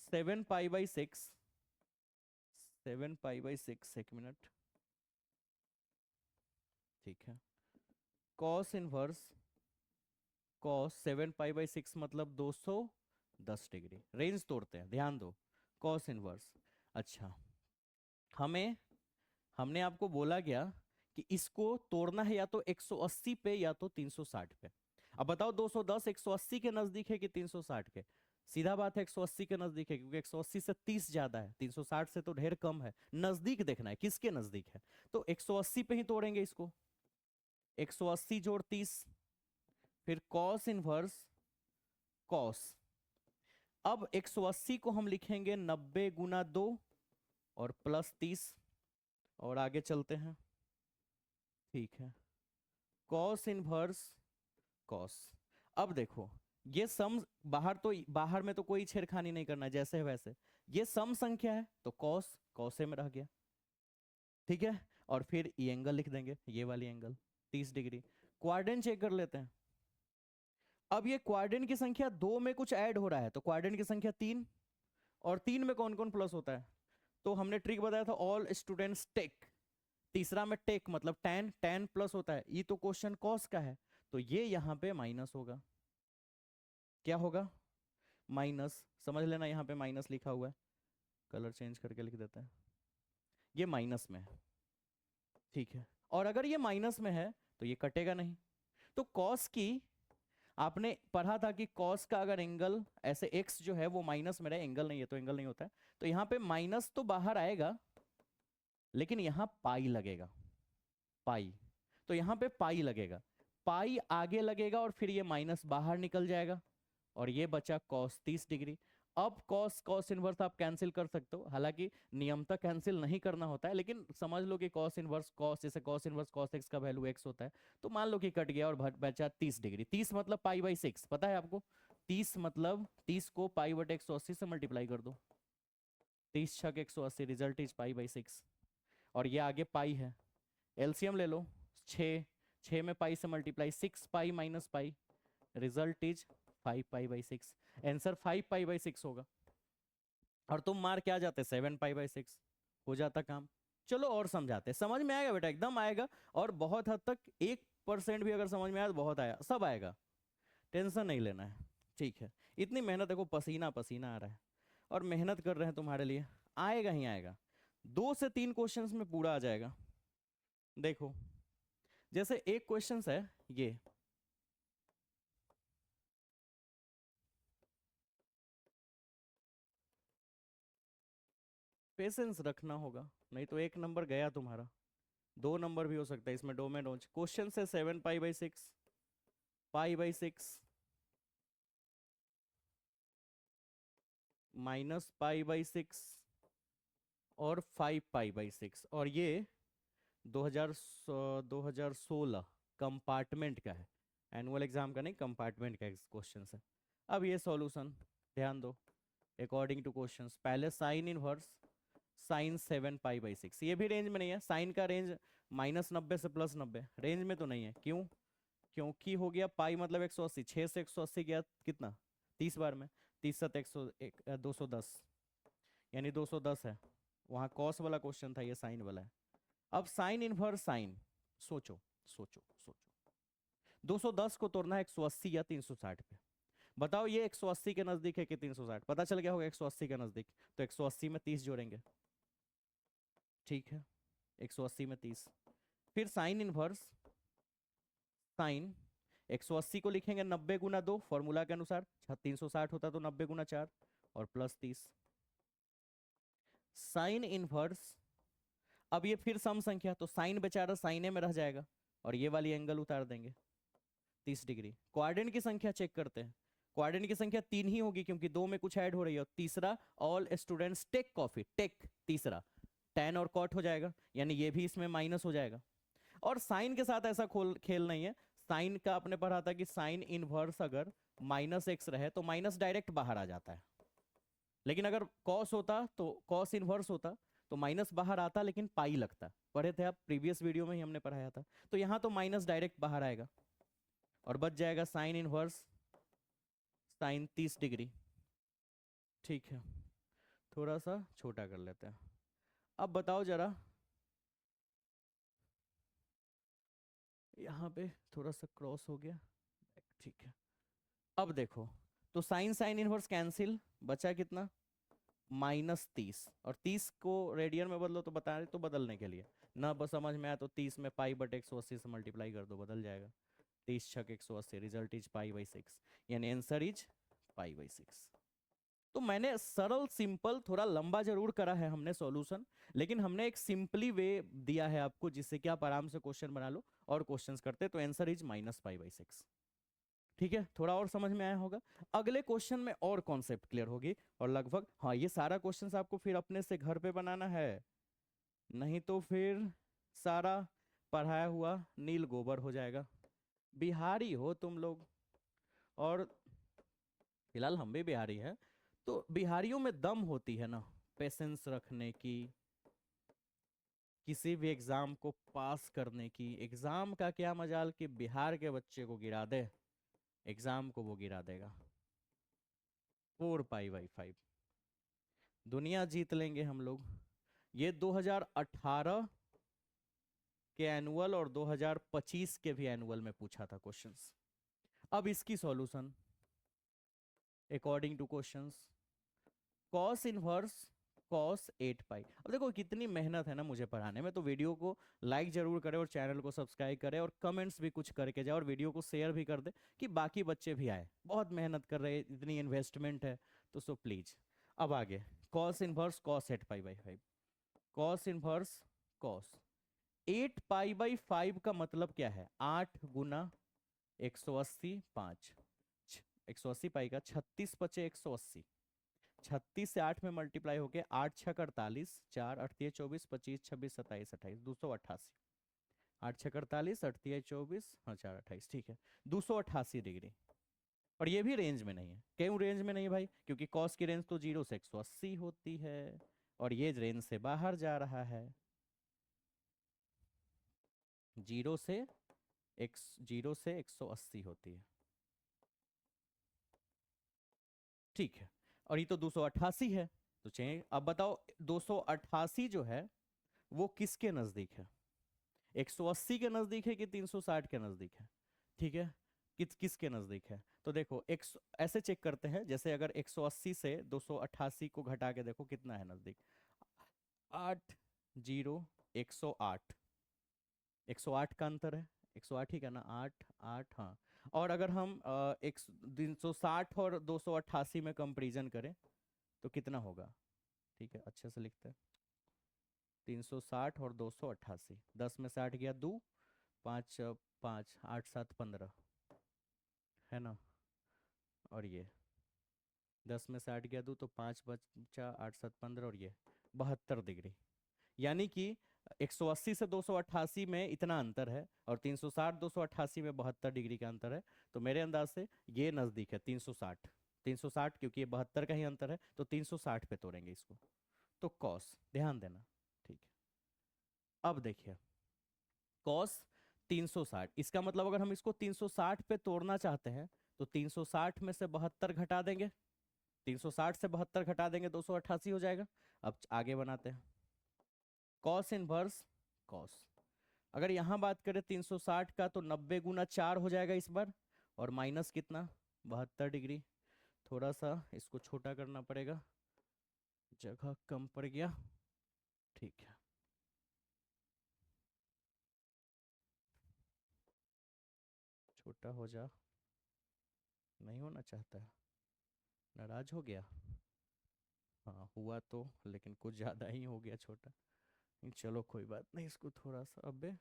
7 पाई/6, 7 पाई/6, एक मिनट। ठीक है, कॉस इनवर्स कॉस 7 पाई/6 मतलब 210 डिग्री, रेंज तोड़ते हैं, ध्यान दो, कॉस इनवर्स। अच्छा, हमें हमने आपको बोला गया कि इसको तोड़ना है या तो 180 पे या तो 360 पे। अब बताओ 210 180 के नजदीक है कि 360 के, सीधा बात है 180 के नजदीक है, क्योंकि 180 से 30 ज्यादा है, 360 से तो ढेर कम है, नजदीक देखना है किसके नजदीक है। तो 180 पे ही तोड़ेंगे इसको, 180 जोड़ 30, फिर कॉस इनवर्स कॉस। अब 180 को हम लिखेंगे 90 × 2 और +30, और आगे चलते हैं। ठीक है, कॉस इनवर्स कॉस। अब देखो, ये सम, बाहर तो, बाहर में तो कोई छेड़खानी नहीं करना, जैसे है वैसे, ये सम संख्या है तो कॉस कॉसे में रह गया। ठीक है, और फिर ये एंगल लिख देंगे, ये वाली एंगल 30 डिग्री। क्वाड्रेंट चेक कर लेते हैं। अब ये क्वाड्रेंट की संख्या 2 में कुछ ऐड हो रहा है, तो क्वाड्रेंट की संख्या 3, और 3 में कौन कौन प्लस होता है, तो हमने ट्रिक बताया था, ऑल स्टूडेंट्स टेक, तीसरा में टेक मतलब टेन, टेन प्लस होता है, ये तो क्वेश्चन कॉस का है, तो ये यहां पे माइनस होगा। क्या होगा, माइनस, समझ लेना, यहां पे माइनस लिखा हुआ है, कलर चेंज करके लिख देते हैं, ये माइनस में है, ठीक है। और अगर ये माइनस में है तो ये कटेगा नहीं। तो कॉस की आपने पढ़ा था कि कॉस का अगर एंगल ऐसे एक्स जो है वो माइनस में रहे, एंगल नहीं है तो एंगल नहीं होता है, तो यहाँ पे माइनस तो बाहर आएगा लेकिन यहाँ पाई लगेगा, पाई। तो यहाँ पे पाई लगेगा, पाई आगे लगेगा और फिर ये माइनस बाहर निकल जाएगा और ये बचा कॉस 30 डिग्री। अब कॉस कॉस इनवर्स आप कैंसिल कर सकते हो, हालांकि नियमतः कैंसिल नहीं करना होता है, लेकिन समझ लो कि कॉस इनवर्स कॉस, जैसे कॉस इनवर्स कॉस एक्स का वैल्यू एक्स होता है, तो मान लो कि कट गया और बचा 30 डिग्री। 30 मतलब पाई बाई 6, पता है आपको? 30 मतलब 30 को पाई बटे 180 से मल्टीप्लाई कर दो, 30 छक 180, रिजल्ट इज पाई बाई 6। और ये आगे पाई है, एलसीएम ले लो, 6 6 में पाई से multiply, 6 pi minus pi, result is 5 pi by 6। Answer 5 pi by 6 होगा। और तुम मार क्या जाते, 7 पाई बाई 6, हो जाता काम। चलो और समझाते, समझ में आएगा बेटा, एकदम आएगा। और बहुत हद तक 1% भी अगर समझ में आया तो बहुत आया, सब आएगा, टेंशन नहीं लेना है, ठीक है। इतनी मेहनत, देखो पसीना पसीना आ रहा है और मेहनत कर रहे हैं तुम्हारे लिए, आएगा ही आएगा। 2 से 3 क्वेश्चंस में पूरा आ जाएगा। देखो जैसे एक क्वेश्चन है ये, पेशेंस रखना होगा, नहीं तो 1 नंबर गया तुम्हारा, 2 नंबर भी हो सकता है इसमें, डो में डोंच। क्वेश्चन से 7 पाई by 6, pi by 6 minus pi by 6 और 5 पाई बाई 6, और ये 2016 कंपार्टमेंट का है, एनुअल एग्जाम का नहीं, कंपार्टमेंट का क्वेश्चन है। अब ये सॉल्यूशन ध्यान दो, अकॉर्डिंग टू क्वेश्चंस, पहले sine inverse sine 7 pi by 6, ये भी रेंज में नहीं है, साइन का रेंज -90 से +90, रेंज में तो नहीं है। क्यों? क्योंकि हो गया पाई मतलब 180, 6 से 180 गया कितना, 30 बार में, 30 7 210, यानी 210 है। वहाँ कॉस वाला क्वेश्चन था, ये साइन वाला है। अब साइन इनवर्स साइन, सोचो सोचो सोचो, 210 को तोड़ना है 180 या 360 पे, बताओ ये 180 के नजदीक है कि 360? पता चल गया होगा 180 के नजदीक, तो 180 में 30 जोड़ेंगे, ठीक है, 180 में 30। फिर साइन इनवर्स साइन, 180 को लिखेंगे 90 गुना 2 फॉर्मूला के अनुसार, 360 होता तो 90 गुना 4 और प्लस 30। साइन इनवर्स, अब ये फिर सम संख्या, तो साइन बेचारा साइने में रह जाएगा और ये वाली एंगल उतार देंगे 30 डिग्री। क्वाड्रेंट की संख्या चेक करते हैं, क्वाड्रेंट की संख्या 3 ही होगी क्योंकि 2 में कुछ ऐड हो रही है। और तीसरा, all students take coffee, take तीसरा, टैन और कॉट हो जाएगा, यानी ये भी इसमें माइनस हो जाएगा। और साइन के साथ ऐसा खेल नहीं है, साइन का आपने पढ़ा था कि साइन इनवर्स अगर -x रहे तो माइनस डायरेक्ट बाहर आ जाता है, लेकिन अगर कॉस होता तो कॉस इनवर्स होता तो माइनस बाहर आता लेकिन पाई लगता, पढ़े थे आप, प्रीवियस वीडियो में ही हमने पढ़ाया था। तो यहां तो माइनस डायरेक्ट बाहर आएगा और बच जाएगा साइन इनवर्स साइन 30 डिग्री, ठीक है। थोड़ा सा छोटा कर लेते हैं। अब बताओ जरा, यहाँ पे थोड़ा सा क्रॉस हो गया, ठीक है। अब देखो, तो साइन साइन इनवर्स कैंसिल, बचा कितना, -30, और 30 को रेडियन में बदलो तो बता रहे, तो बदलने के लिए ना बस समझ में आया तो 30 में पाई बटे 180 से मल्टीप्लाई कर दो, बदल जाएगा, 30 छक 180, रिजल्ट इज पाई बाई 6, यानी आंसर इज पाई बाई 6। तो मैंने सरल सिंपल, थोड़ा लंबा जरूर करा है हमने सॉल्यूशन, लेकिन हमने एक सिंपली वे दिया है आपको जिससे कि आप आराम से क्वेश्चन बना लो और क्वेश्चंस करते, तो आंसर इज -पाई/6। ठीक है, थोड़ा और समझ में आया होगा। अगले क्वेश्चन में और कॉन्सेप्ट क्लियर होगी, और लगभग, हाँ, ये सारा क्वेश्चंस आपको फिर अपने से घर पे बनाना है, नहीं तो फिर सारा पढ़ाया हुआ नील गोबर हो जाएगा। बिहारी हो तुम लोग, और फिलहाल हम भी बिहारी हैं, तो बिहारियों में दम होती है ना, पेशेंस रखने की, किसी भी एग्जाम को पास करने की। एग्जाम का क्या मजाल कि बिहार के बच्चे को गिरा दे, एग्जाम को वो गिरा देगा, 4 पाई/5, दुनिया जीत लेंगे हम लोग। ये 2018 के एनुअल और 2025 के भी एनुअल में पूछा था क्वेश्चंस। अब इसकी solution according two questions, cos inverse cos 8 पाई। अब देखो कितनी मेहनत है ना मुझे पढ़ाने में, तो वीडियो को लाइक जरूर करें और चैनल को सब्सक्राइब करें और कमेंट्स भी कुछ करके जाए और वीडियो को शेयर भी कर दे कि बाकी बच्चे भी आए। बहुत मेहनत कर रहे हैं, इतनी इन्वेस्टमेंट है, तो सो प्लीज। अब आगे, cos inverse cos 8 pi by 5। Cos inverse cos 8 pi by 5 का मतलब क्या है? 8 गुना 180, 5। 180 पाई का 36 × 5 = 180। 36 से 8 में मल्टीप्लाई होके 8 × 6 = 48, 4 × 8 = 24, 25, 26, 27, 28, 288। 8 × 6 = 48, 8 × 24, हाँ 4 × 28, ठीक है, 288 डिग्री। और ये भी रेंज में नहीं है। क्यों रेंज में नहीं भाई? क्योंकि कॉस की रेंज तो 0 से 180 होती है और ये रेंज से बाहर जा रहा है। 0 से 180 होती है, ठीक है। और ये तो 288 है, तो चाहिए। अब बताओ 288 जो है वो किसके नजदीक है? 180 के नजदीक है कि 360 के नजदीक है? ठीक है, किसके नजदीक है? तो देखो ऐसे चेक करते हैं, जैसे अगर 180 से 288 को घटा के देखो कितना है नजदीक। 8 0 108, 108 का अंतर है। 108 ही का ना, 8 8, हाँ। और अगर हम 360 और 288 में कंपेरिजन करें तो कितना होगा? ठीक है, अच्छे से लिखते हैं। 360 और 288, 10 में से 8 गया 2, 5 5, 8 7 15, है ना? और ये 10 में से 8 गया 2, तो 5 बचा, 8 7 15, और ये 72 डिग्री। यानी कि 180 से 288 में इतना अंतर है और 360 288 में 72 डिग्री का अंतर है। तो मेरे अंदाज से ये नजदीक है 360। 360, क्योंकि ये 72 का ही अंतर है, तो 360 पे तोड़ेंगे इसको। तो कॉस, ध्यान देना, ठीक है। अब देखिए, कॉस 360, इसका मतलब अगर हम इसको 360 पे तोड़ना चाहते हैं तो 360 में से 72 घटा देंगे। 360 से 72 घटा देंगे, 288 हो जाएगा। अब आगे बनाते हैं। कॉस इनवर्स कॉस, अगर यहां बात करें 360 का, तो 90 × 4 हो जाएगा इस बार, और माइनस कितना? 72 डिग्री। थोड़ा सा इसको छोटा करना पड़ेगा, जगह कम पड़ गया, ठीक है। छोटा हो जा, नहीं होना चाहता है, नाराज हो गया? हाँ हुआ तो, लेकिन कुछ ज़्यादा ही हो गया छोटा। नहीं, चलो कोई बात नहीं, इसको थोड़ा सा, अबे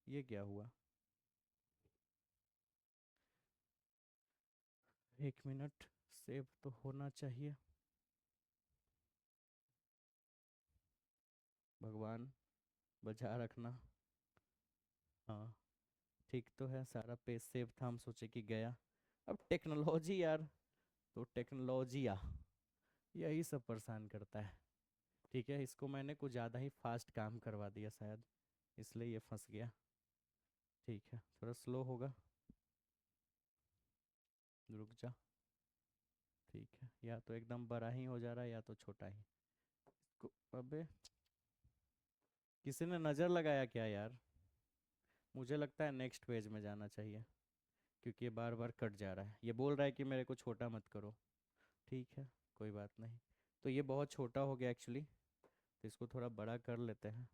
ये क्या हुआ? 1 मिनट, सेव तो होना चाहिए। भगवान बचा रखना। हाँ, ठीक तो है, सारा पेज सेव था, हम सोचे कि गया। अब टेक्नोलॉजी यार, तो टेक्नोलॉजी यही सब परेशान करता है। ठीक है, इसको मैंने कुछ ज़्यादा ही फास्ट काम करवा दिया शायद, इसलिए ये फंस गया। ठीक है, थोड़ा स्लो होगा, रुक जा। ठीक है, या तो एकदम बड़ा ही हो जा रहा है या तो छोटा ही। अबे किसी ने नज़र लगाया क्या यार? मुझे लगता है नेक्स्ट पेज में जाना चाहिए, क्योंकि ये बार बार कट जा रहा है। ये बोल रहा है कि मेरे को छोटा मत करो। ठीक है, कोई बात नहीं। तो ये बहुत छोटा हो गया एक्चुअली, तो इसको थोड़ा बड़ा कर लेते हैं।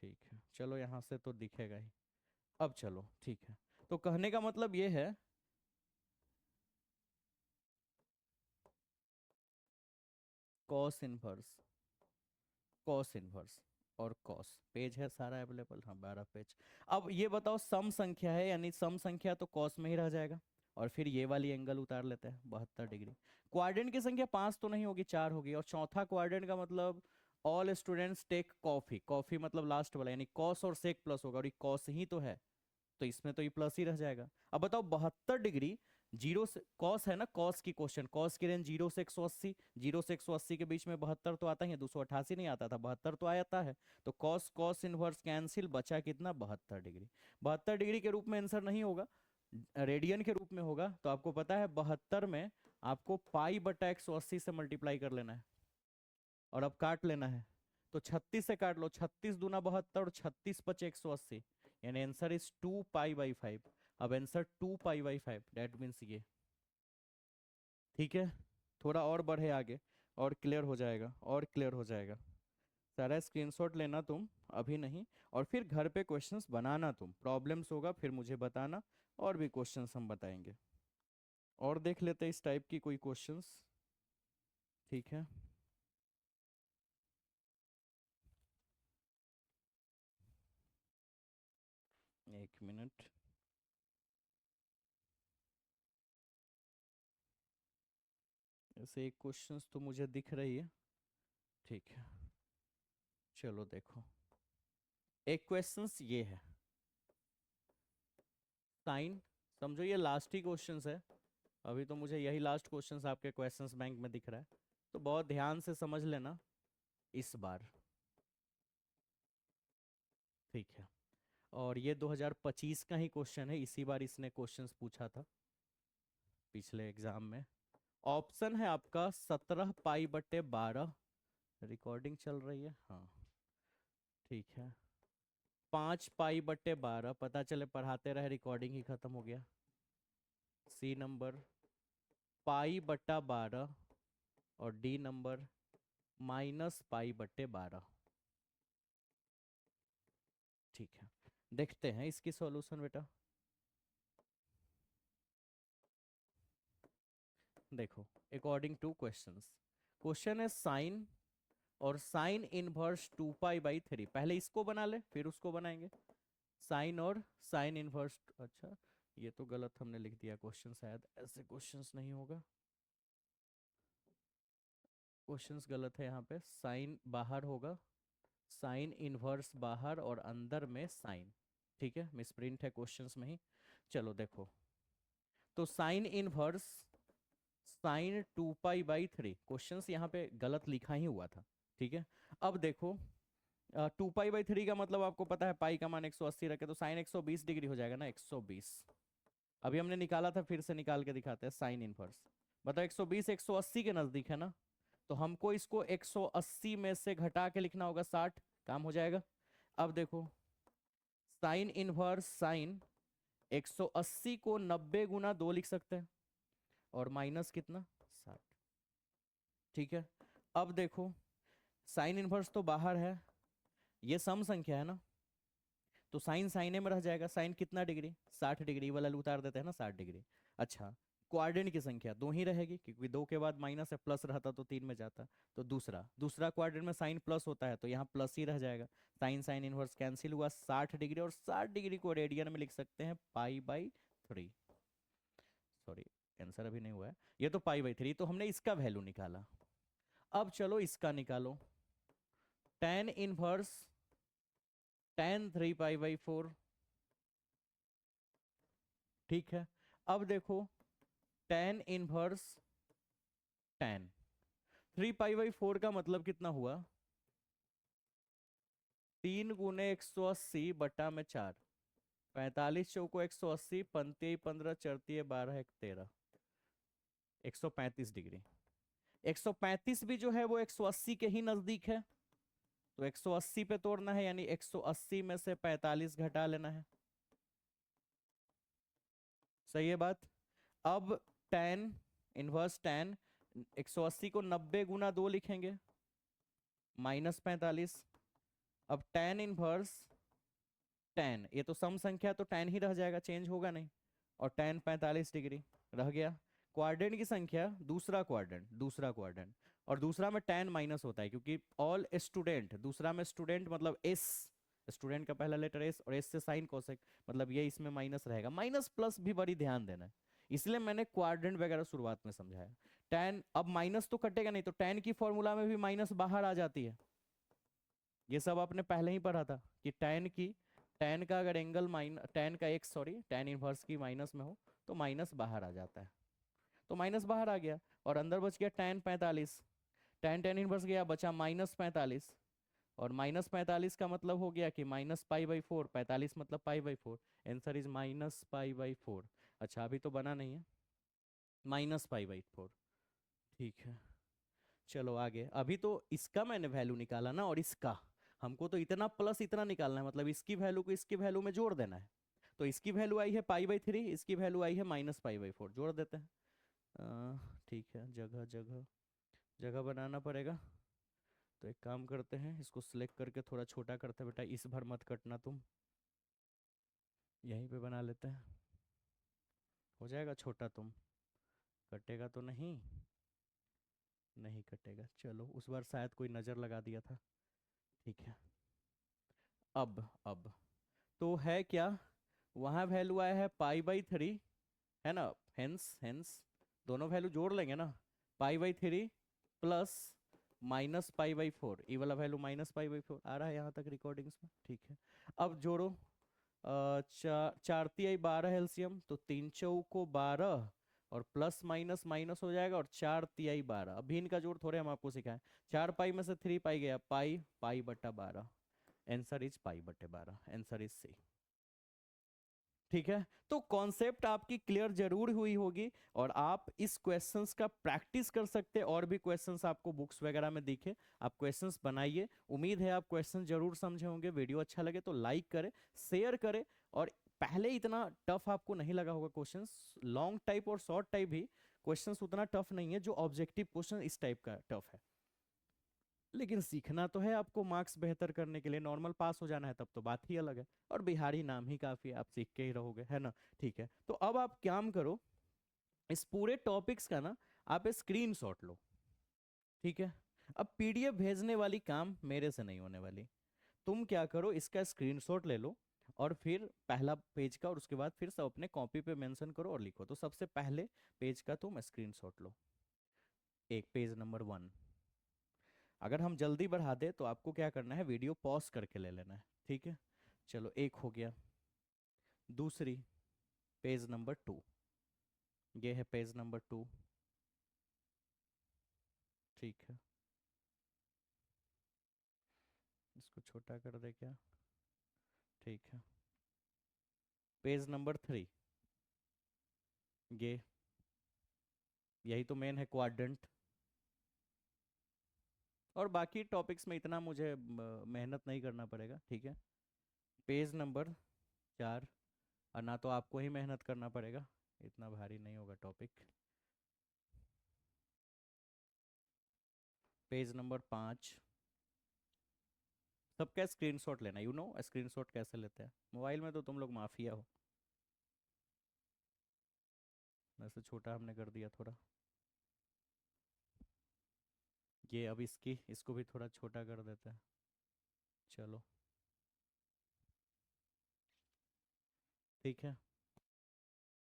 ठीक है, चलो यहाँ से तो दिखेगा ही। अब चलो, ठीक है। तो कहने का मतलब ये है, कॉस इनवर्स, कॉस इनवर्स और कॉस, पेज है सारा अवेलेबल, हाँ 12 पेज। अब ये बताओ, सम संख्या है, यानी सम संख्या तो कॉस में ही रह जाएगा। और फिर ये वाली एंगल उतार लेते हैं, 72 डिग्री। क्वाड्रेंट की संख्या 5 तो नहीं होगी, 4 होगी। और चौथा क्वाड्रेंट का मतलब all students take coffee, coffee मतलब लास्ट वाला, यानी कॉस और सेक प्लस होगा, और ये कॉस ही तो है, तो इसमें तो ये प्लस ही रह जाएगा। अब बताओ 72 डिग्री, जीरो से कॉस है ना, कॉस की क्वेश्चन, कॉस की रेंज 0 से 180, 0 से 180 के बीच में 72 तो आता ही है, 288 नहीं आता था, 72 तो आता है। तो कॉस कॉस इनवर्स कैंसिल, बचा कितना? 72 डिग्री। 72 डिग्री के रूप में आंसर नहीं होगा, रेडियन के रूप में होगा। तो आपको पता है 72 में आपको पाई बटा 180 से मल्टीप्लाई कर लेना है, और अब काट लेना है। तो 36 से काट लो, 36 दूना 72 और 36 पचे 180, यानी आंसर इज 2 पाई बाई 5। अब आंसर 2 पाई/5, डेट मीन्स ये। ठीक है, थोड़ा और बढ़े आगे, और क्लियर हो जाएगा, और क्लियर हो जाएगा। सारा स्क्रीनशॉट लेना तुम, अभी नहीं, और फिर घर पे क्वेश्चंस बनाना तुम, प्रॉब्लम्स होगा फिर मुझे बताना, और भी क्वेश्चंस हम बताएंगे। और देख लेते हैं इस टाइप की कोई क्वेश्चंस। ठीक है, एक मिनट। ऐसे एक क्वेश्चंस तो मुझे दिख रही है। ठीक है, चलो देखो, एक क्वेश्चंस ये है, साइन, समझो ये लास्ट ही क्वेश्चंस है, अभी तो मुझे यही लास्ट क्वेश्चंस आपके क्वेश्चंस बैंक में दिख रहा है, तो बहुत ध्यान से समझ लेना इस बार। ठीक है, और ये 2025 का ही क्वेश्चन है, इसी बार इसने क्वेश्चंस पूछा था पिछले एग्जाम में। ऑप्शन है आपका 17 पाई/12, रिकॉर्डिंग चल रही है, हाँ ठीक है। 5 पाई/12, पता चले पढ़ाते रहे रिकॉर्डिंग ही खत्म हो गया। सी नंबर पाई/12, और डी नंबर -पाई/12। ठीक है, देखते हैं इसकी सॉल्यूशन बेटा। देखो, अकॉर्डिंग टू क्वेश्चंस, क्वेश्चन है साइन और साइन इनवर्स 2 पाई/3, पहले इसको बना ले फिर उसको बनाएंगे। साइन और साइन इनवर्स, अच्छा ये तो गलत हमने लिख दिया क्वेश्चन, शायद ऐसे क्वेश्चंस नहीं होगा, क्वेश्चंस गलत है यहाँ पे, साइन बाहर होगा, साइन इनवर्स बाहर और अंदर में साइन। ठीक है, मिसप्रिंट है क्वेश्चंस में ही। चलो देखो, तो साइन इनवर्स साइन 2 पाई/3, क्वेश्चंस यहाँ पे गलत लिखा ही हुआ था। ठीक है, अब देखो 2 पाई/3 का मतलब आपको पता है, पाई का मान 180 रखे तो साइन 120 डिग्री हो जाएगा ना, 120। अभी हमने निकाला था, फिर से निकाल के दिखाते हैं साइन इनवर्स। बताओ 120 180 के नजदीक है ना, तो हमको इसको 180 में से घटा के लिखना होगा 60, काम हो जाएगा। अब देखो, साइन इनवर्स साइन 180 को 90 × 2 लिख सकते हैं, और माइनस कितना, 60। ठीक है, अब देखो साइन इनवर्स तो बाहर है, ये सम संख्या है ना, तो साइन साइने में रह जाएगा, साइन कितना डिग्री, 60 डिग्री, वाला उतार देते हैं ना 60 डिग्री। अच्छा, क्वाड्रेंट की संख्या दो ही रहेगी, क्योंकि दो के बाद माइनस है, प्लस रहता तो तीन में जाता, तो दूसरा दूसरा क्वाड्रेंट में साइन प्लस होता है, तो यहाँ प्लस ही रह जाएगा। साइन साइन इनवर्स कैंसिल हुआ, 60 डिग्री, और 60 डिग्री को रेडियन में लिख सकते हैं पाई/3। सॉरी, आंसर अभी नहीं हुआ है, ये तो पाई/3, तो हमने इसका वैल्यू निकाला। अब चलो इसका निकालो, tan इनवर्स tan 3 पाई/4। ठीक है, अब देखो tan इनवर्स tan 3 पाई/4 का मतलब कितना हुआ, 3 × 180/4, 45 × 4 = 180, पंती 15, चरती 12, 1 13, 135 डिग्री। 135 भी जो है वो 180 के ही नजदीक है, तो 180 पे तोड़ना है, यानी 180 में से 45 घटा लेना है। सही है बात। अब tan इनवर्स tan 180 को 90 × 2 लिखेंगे, -45। अब tan इनवर्स tan, ये तो सम संख्या, तो tan ही रह जाएगा, चेंज होगा नहीं, और tan 45 डिग्री रह गया। क्वाड्रेंट की संख्या, दूसरा क्वाड्रेंट, दूसरा क्वाड्रेंट, और दूसरा में tan माइनस होता है, क्योंकि ऑल स्टूडेंट, दूसरा में स्टूडेंट मतलब एस, स्टूडेंट का पहला लेटर एस, और एस से साइन कोसेक, मतलब ये इसमें माइनस रहेगा, माइनस प्लस भी बड़ी ध्यान देना है, इसलिए मैंने क्वाड्रेंट वगैरह शुरुआत में समझाया। tan, अब माइनस तो कटेगा नहीं, तो tan की फॉर्मूला में भी माइनस बाहर आ जाती है, ये सब आपने पहले ही पढ़ा था कि tan का अगर एंगल tan का x, सॉरी tan इनवर्स की माइनस में हो तो माइनस बाहर आ जाता है, तो माइनस बाहर आ गया, और अंदर बच गया tan 45, tan इनवर्स गया, बचा -45, और -45 का मतलब हो गया कि -पाई/4, 45 मतलब पाई/4, आंसर इज -पाई/4। अच्छा, अभी तो बना नहीं है, -पाई/4। ठीक है, चलो आगे, अभी तो इसका मैंने वैल्यू निकाला ना, और इसका हमको तो इतना प्लस इतना निकालना है, मतलब इसकी वैल्यू को इसकी वैल्यू में जोड़ देना है, तो इसकी वैल्यू आई है π/3, इसकी वैल्यू आई है -π/4, जोड़ देते हैं। ठीक है, जगह जगह जगह बनाना पड़ेगा। तो एक काम करते हैं, इसको सिलेक्ट करके थोड़ा छोटा करते हैं। बेटा इस भर मत कटना तुम, यहीं पे बना लेते हैं। हो जाएगा छोटा, तुम कटेगा तो नहीं? नहीं कटेगा, चलो उस बार शायद कोई नज़र लगा दिया था। ठीक है। अब तो है क्या, वहाँ वैल्यू आया है π/3, है ना? हेंस हेंस दोनों वैल्यू जोड़ लेंगे ना, π/3 प्लस -π/4, ये वाला वैल्यू -π/4 आ रहा है यहाँ तक रिकॉर्डिंग्स में। ठीक है, अब जोड़ो। 4 तिहाई 12 एलसीएम, तो 3 चौको 12 और प्लस माइनस माइनस हो जाएगा, और 4 तिहाई 12। अभी इनका जोड़ थोड़े हम आपको सिखाएं। 4 पाई में से 3 पाई गया, pi π/12। Answer is π/12, answer is C. ठीक है, तो कॉन्सेप्ट आपकी क्लियर जरूर हुई होगी, और आप इस क्वेश्चंस का प्रैक्टिस कर सकते हैं। और भी क्वेश्चंस आपको बुक्स वगैरह में दिखे, आप क्वेश्चंस बनाइए। उम्मीद है आप क्वेश्चन जरूर समझे होंगे। वीडियो अच्छा लगे तो लाइक करें, शेयर करें। और पहले इतना टफ आपको नहीं लगा होगा क्वेश्चंस, लॉन्ग टाइप और शॉर्ट टाइप भी क्वेश्चंस उतना टफ नहीं है। जो ऑब्जेक्टिव क्वेश्चन इस टाइप का टफ है, लेकिन सीखना तो है आपको मार्क्स बेहतर करने के लिए। नॉर्मल पास हो जाना है तब तो बात ही अलग है, और बिहारी नाम ही काफी है, आप सीख के ही रहोगे, है ना? ठीक है, तो अब आप काम करो, इस पूरे टॉपिक्स का ना आप स्क्रीन शॉट लो। ठीक है, अब पीडीएफ भेजने वाली काम मेरे से नहीं होने वाली। तुम क्या करो, इसका स्क्रीनशॉट ले लो, और फिर पहला पेज का, और उसके बाद फिर सब अपने कॉपी पे मेंशन करो और लिखो। तो सबसे पहले पेज का तुम स्क्रीनशॉट लो, एक पेज नंबर 1। अगर हम जल्दी बढ़ा दे तो आपको क्या करना है, वीडियो पॉज करके ले लेना है। ठीक है, चलो एक हो गया। दूसरी, पेज नंबर 2, ये है पेज नंबर 2। ठीक है, इसको छोटा कर दे क्या? ठीक है, पेज नंबर 3, ये यही तो मेन है, क्वाड्रेंट। और बाकी टॉपिक्स में इतना मुझे मेहनत नहीं करना पड़ेगा। ठीक है, पेज नंबर 4, और ना तो आपको ही मेहनत करना पड़ेगा, इतना भारी नहीं होगा टॉपिक। पेज नंबर 5, सबका स्क्रीनशॉट लेना। यू नो स्क्रीनशॉट कैसे लेते हैं, मोबाइल में तो तुम लोग माफिया हो। वैसे छोटा हमने कर दिया थोड़ा, ये अब इसको भी थोड़ा छोटा कर देते हैं। चलो ठीक है,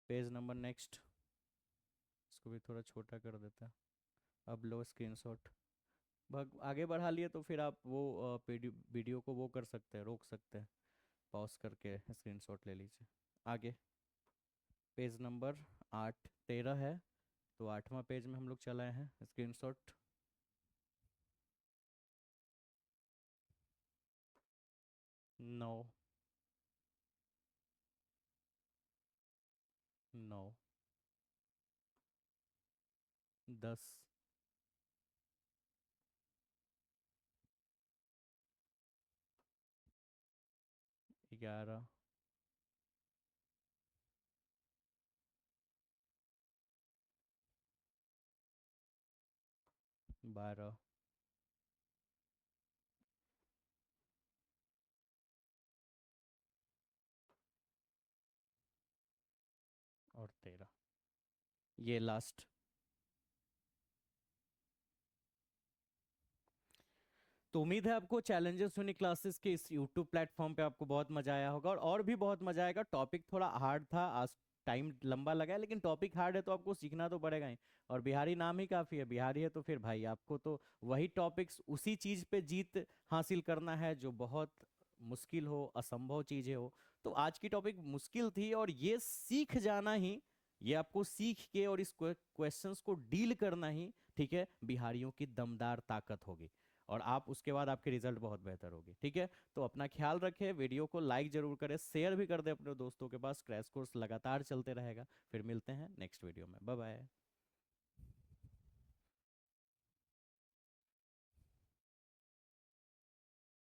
पेज नंबर नेक्स्ट, इसको भी थोड़ा छोटा कर देते हैं। अब लो स्क्रीनशॉट। आगे बढ़ा लिए तो फिर आप वो वीडियो को वो कर सकते हैं, रोक सकते हैं, पॉज करके स्क्रीनशॉट ले लीजिए। आगे पेज नंबर 13 है, तो 8वां पेज में हम लोग चलाए हैं। स्क्रीनशॉट 9, 9, 10, 11, 12, और 13, ये लास्ट। तो उम्मीद है आपको चैलेंजेस यूनिक क्लासेस के इस यूट्यूब प्लेटफॉर्म पे आपको बहुत मजा आया होगा, और भी बहुत मजा आएगा। टॉपिक थोड़ा हार्ड था आज, टाइम लंबा लगा है, लेकिन टॉपिक हार्ड है तो आपको सीखना तो पड़ेगा ही। और बिहारी नाम ही काफी है, बिहारी है तो फिर भाई आपको तो वही टॉपिक्स, उसी चीज पे जीत हासिल करना है जो बहुत मुश्किल हो, असंभव चीजें हो। तो आज की टॉपिक मुश्किल थी, और ये सीख जाना ही, ये आपको सीख के और इस क्वेश्चंस को डील करना ही, ठीक है, बिहारियों की दमदार ताकत होगी। और आप उसके बाद आपके रिजल्ट बहुत बेहतर होगी। ठीक है, तो अपना ख्याल रखें, वीडियो को लाइक जरूर करें, शेयर भी कर दें अपने दोस्तों के पास। क्रैश कोर्स लगातार चलते रहेगा। फिर मिलते हैं नेक्स्ट वीडियो में, बाय बाय।